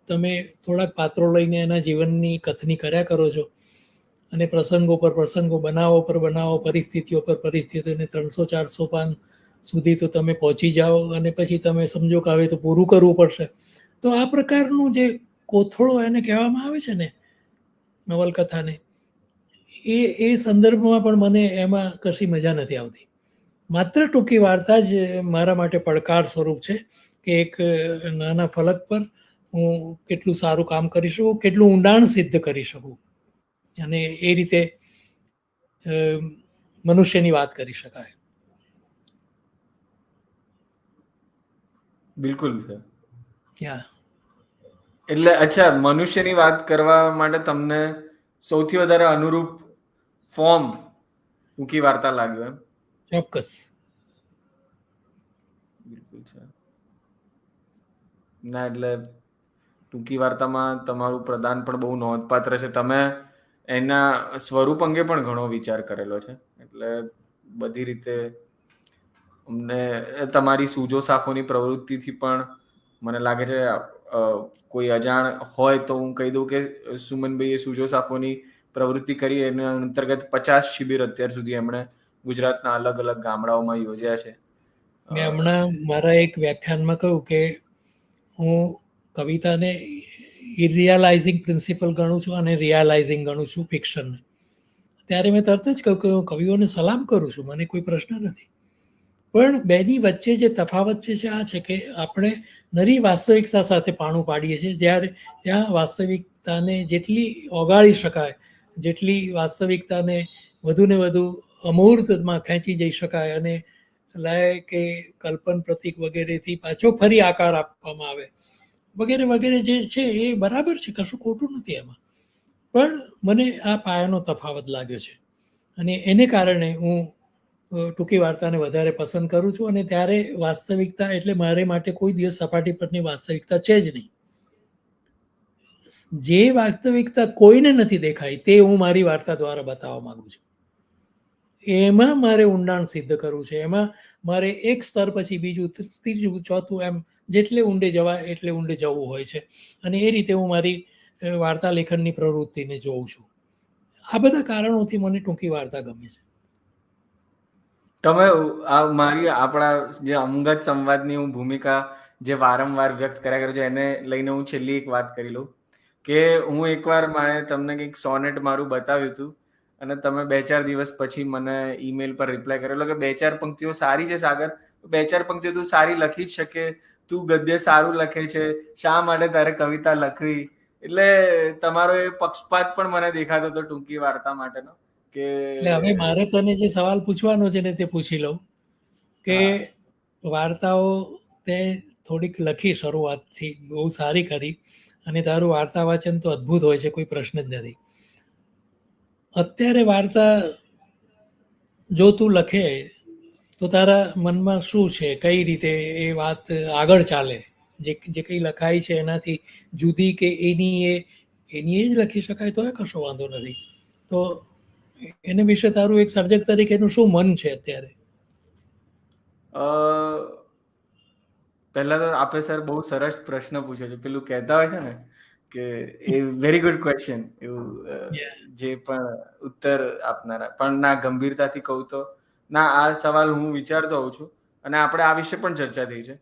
તમે થોડાક પાત્રો લઈને એના જીવનની કથની કર્યા કરો છો, અને પ્રસંગો પર પ્રસંગો, બનાવો પર બનાવો, પરિસ્થિતિઓ પર પરિસ્થિતિઓને 300-400 પાન સુધી તો તમે પહોંચી જાઓ, અને પછી તમે સમજો કે હવે તો પૂરું કરવું પડશે. તો આ પ્રકારનું જે કોથળો એને કહેવામાં આવે છે ને નવલકથાને, એ સંદર્ભમાં પણ મને એમાં કશી મજા નથી આવતી. માત્ર ટૂંકી વાર્તા જ મારા માટે પડકાર સ્વરૂપ છે કે એક નાના ફલક પર હું કેટલું સારું કામ કરી શકું, કેટલું ઊંડાણ સિદ્ધ કરી શકું, અને એ રીતે મનુષ્યની વાત કરી શકાય. બિલકુલ સર. યા એટલે અચ્છા, મનુષ્યની વાત કરવા માટે તમને સૌથી વધારે અનુરૂપ ફોર્મ ટૂંકી વાર્તા લાગ્યો એમ? ચોક્કસ. બિલકુલ સર. ના એટલે ટૂંકી વાર્તામાં તમારું પ્રદાન પણ બહુ નોંધપાત્ર છે. તમે એના સ્વરૂપ અંગે પણ ઘણો વિચાર કરેલો છે. એટલે બધી રીતે અમને તમારી સૂજો સાફોની પ્રવૃત્તિથી પણ મને લાગે છે કોઈ અજાણ હોય તો હું કહી દઉં કે સુમનભાઈએ સૂજો સાફોની પ્રવૃત્તિ કરી એના અંતર્ગત 50 શિબિર અત્યાર સુધી એમણે ગુજરાતના અલગ અલગ ગામડાઓમાં યોજ્યા છે. મેં હમણાં મારા એક વ્યાખ્યાનમાં કહ્યું કે હું કવિતાને ઇરિયલાઇઝિંગ પ્રિન્સિપલ ગણું છું અને રિયલાઇઝિંગ ગણું છું ફિક્શનને. ત્યારે મેં તરત જ કહ્યું કે હું કવિઓને સલામ કરું છું, મને કોઈ પ્રશ્ન નથી. પણ બેની વચ્ચે જે તફાવત છે આ છે કે આપણે નરી વાસ્તવિકતા સાથે પાણું પાડીએ છીએ, જ્યારે ત્યાં વાસ્તવિકતાને જેટલી ઓગાળી શકાય, જેટલી વાસ્તવિકતાને વધુ ને વધુ અમૂર્તમાં ખેંચી જઈ શકાય અને લય કે કલ્પન પ્રતીક વગેરેથી પાછો ફરી આકાર આપવામાં આવે વગેરે વગેરે જે છે એ બરાબર છે, કશું ખોટું નથી એમાં. પણ મને આ પાયાનો તફાવત લાગ્યો છે અને એને કારણે હું ટૂંકી વાર્તાને વધારે પસંદ કરું છું. અને ત્યારે વાસ્તવિકતા એટલે મારે માટે કોઈ દિવસ સપાટી પરની વાસ્તવિકતા છે જ નહીં. જે વાસ્તવિકતા કોઈને નથી દેખાય તે હું મારી વાર્તા દ્વારા બતાવવા માંગુ છું. એમાં મારે ઊંડાણ સિદ્ધ કરવું છે. એમાં મારે એક સ્તર પછી બીજું, ત્રીજું, ચોથું, એમ જેટલે ઊંડે જવાય એટલે ઊંડે જવું હોય છે. અને એ રીતે હું મારી વાર્તા લેખનની પ્રવૃત્તિને જોઉં છું. આ બધા કારણોથી મને ટૂંકી વાર્તા ગમે છે. તમે મારી આપણા જે અંગત સંવાદની હું ભૂમિકા જે વારંવાર વ્યક્ત કર્યા કરું છું એને લઈને હું છેલ્લી એક વાત કરી લઉં કે હું એકવાર મારે તમને કંઈક સોનેટ મારું બતાવ્યું હતું અને તમે 2-4 દિવસ પછી મને ઈમેલ પર રિપ્લાય કરેલો કે 2-4 પંક્તિઓ સારી છે સાગર, 2-4 પંક્તિઓ તું સારી લખી જ શકે, તું ગદ્ય સારું લખે છે, શા માટે તારે કવિતા લખવી. એટલે તમારો એ પક્ષપાત પણ મને દેખાતો હતો ટૂંકી વાર્તા માટેનો. એટલે હવે મારે તને જે સવાલ પૂછવાનો છે ને તે પૂછી લઉં કે વાર્તાઓ તે થોડીક લખી શરૂઆતથી, બહુ સારી કરી અને તારું વાર્તા વાચન તો અદ્ભુત હોય છે, કોઈ પ્રશ્ન જ નથી. અત્યારે વાર્તા જો તું લખે તો તારા મનમાં શું છે, કઈ રીતે એ વાત આગળ ચાલે, જે કંઈ લખાય છે એનાથી જુદી કે એની જ લખી શકાય તો કશો વાંધો નથી. તો એને વિશે તારું એક સર્જક તરીકેનું શું મન છે અત્યારે? પહેલા તો આપે સર બહુ સરસ પ્રશ્ન પૂછ્યો છે. પેલું કહેતા હોય છે ને કે એ વેરી ગુડ ક્વેશ્ચન, એવું જે પણ ઉત્તર આપનારા પણ ના ગંભીરતાથી કહું તો ના, આ સવાલ હું વિચારતો હોઉં છું અને આપણે આ વિશે પણ ચર્ચા થઈ છે.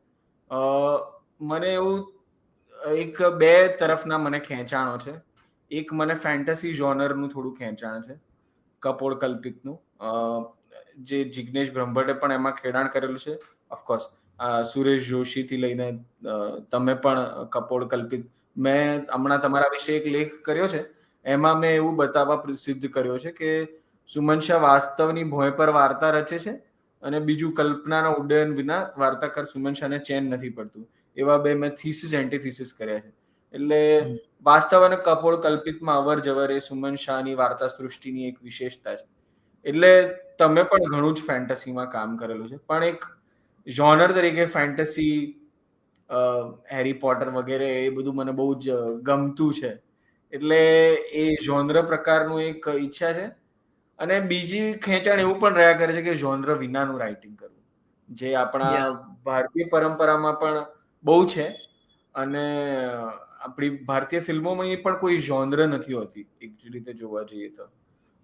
મને એવું એક બે તરફના મને ખેંચાણો છે. એક મને ફેન્ટસી જોનરનું થોડું ખેંચાણ છે, કપોળ કલ્પિતનું, જે જિગ્નેશ બ્રહ્મભટ્ટે પણ એમાં ખેડાણ કરેલું છે. ઓફકોર્સ સુરેશ જોશીથી લઈને તમે પણ કપોળ કલ્પિત. મેં હમણાં તમારા વિશે એક લેખ કર્યો છે, એમાં મેં એવું બતાવવા સિદ્ધ કર્યો છે કે સુમન શાહ વાસ્તવની ભોંય પર વાર્તા રચે છે અને બીજું કલ્પનાના ઉડ્ડયન વિના વાર્તાકાર સુમન શાહને ચેન નથી પડતું. એવા બે મેં થીસિસ એન્ટીથીસિસ કર્યા છે. એટલે વાસ્તવ અને કપોળ કલ્પિતમાં અવર જવર એ સુમન શાહની વાર્તા સૃષ્ટિની એક વિશેષતા છે. એટલે તમે પણ ઘણું જ ફેન્ટસીમાં કામ કરેલું છે, પણ એક જોનર તરીકે ફેન્ટસી, હેરી પોટર વગેરે એ બધું મને બહુ જ ગમતું છે. એટલે એ જોનર પ્રકારનું એક ઈચ્છા છે. અને બીજી ખેંચાણ એવું પણ રહ્યા કરે છે કે જોનર વિનાનું રાઇટિંગ કરવું, જે આપણા ભારતીય પરંપરામાં પણ બહુ છે. અને આપણી ભારતીય ફિલ્મોમાં પણ કોઈ જોનર નથી હોતી એક રીતે જોવા જઈએ તો.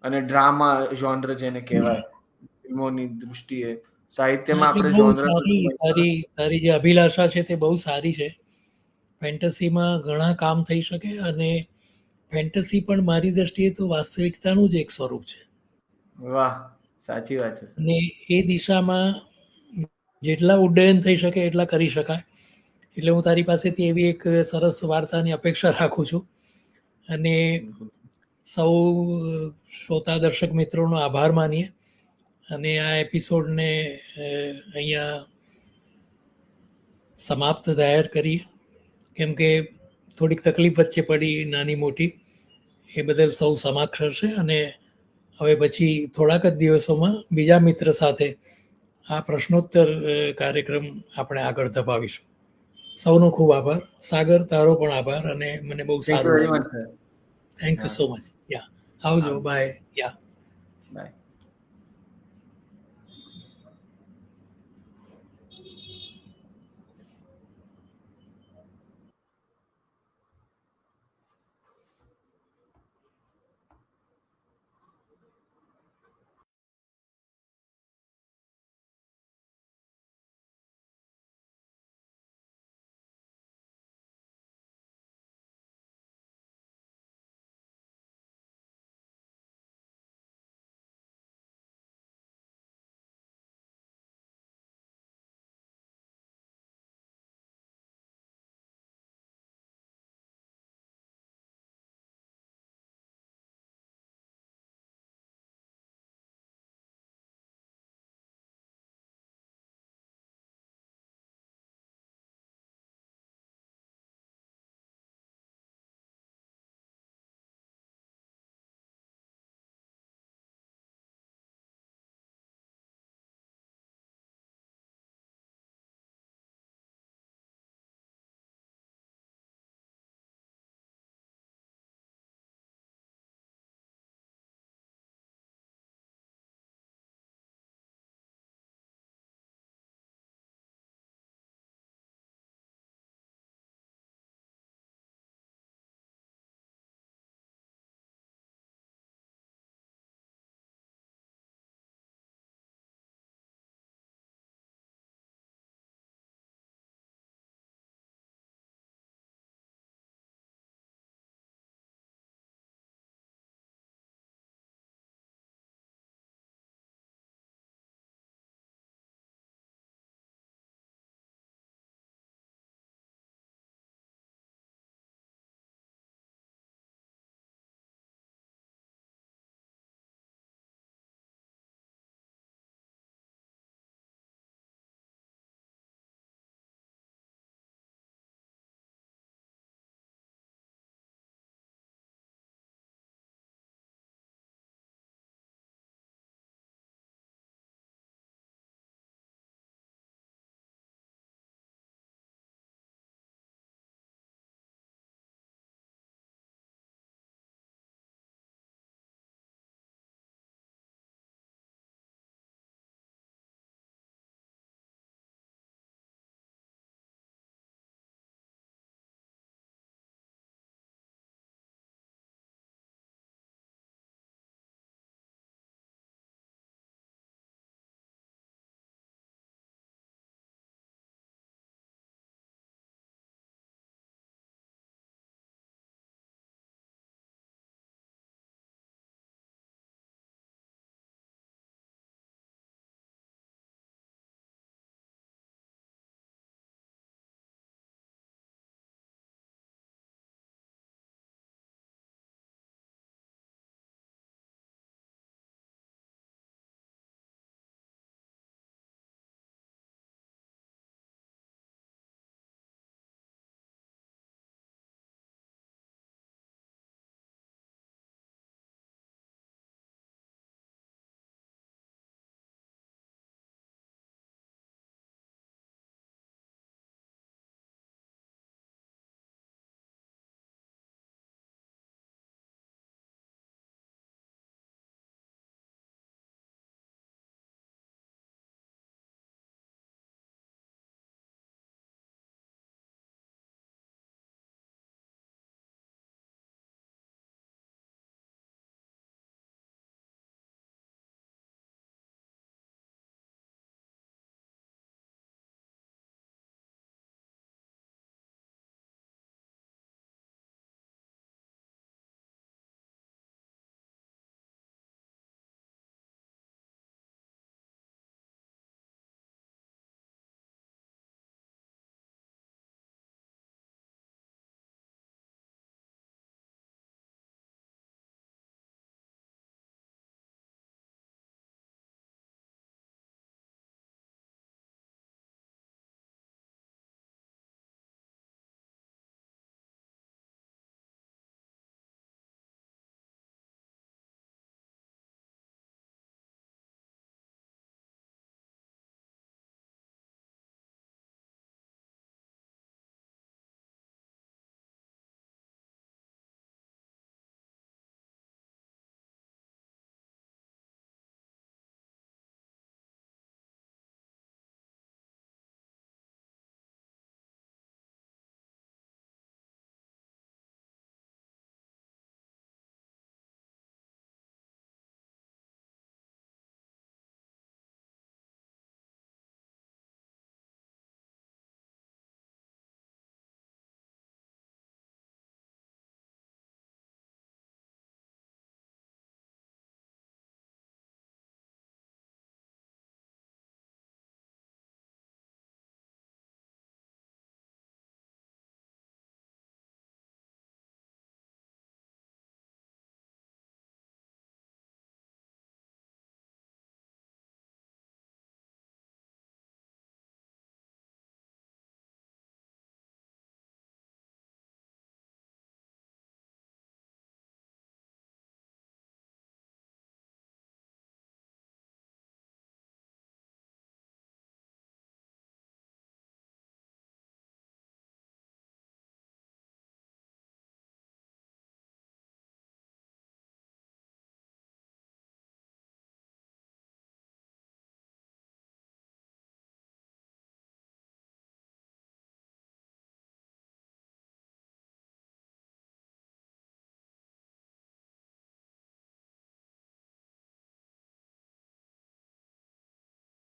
અને ડ્રામા જોનર જેને કહેવાય ફિલ્મોની દૃષ્ટિએ, સાહિત્યમાં આપણે જોનર. તારી જે અભિલાષા છે તે બહુ સારી છે. ફેન્ટસીમાં ઘણા કામ થઈ શકે અને ફેન્ટસી પણ મારી દ્રષ્ટિએ તો વાસ્તવિકતાનું જ એક સ્વરૂપ છે. વાહ, સાચી વાત છે. અને એ દિશામાં જેટલા ઉડ્ડયન થઈ શકે એટલા કરી શકાય. એટલે હું તારી પાસેથી એવી એક સરસ વાર્તાની અપેક્ષા રાખું છું અને સૌ શ્રોતા દર્શક મિત્રોનો આભાર માનીએ અને આ એપિસોડને અહીંયા સમાપ્ત જાહેર કરીએ, કેમ કે થોડીક તકલીફ વચ્ચે પડી નાની મોટી, એ બદલ સૌ સમાક્ષર છે. અને હવે પછી થોડાક જ દિવસોમાં બીજા મિત્ર સાથે આ પ્રશ્નોત્તર કાર્યક્રમ આપણે આગળ ધપાવીશું. સૌનો ખૂબ આભાર. સાગર, તારો પણ આભાર અને મને બહુ થેન્ક યુ સારું વેરી મચ લાગ્યું. Sir. Thank you so much. Yeah, આવજો. હા. બાય. યા. બાય.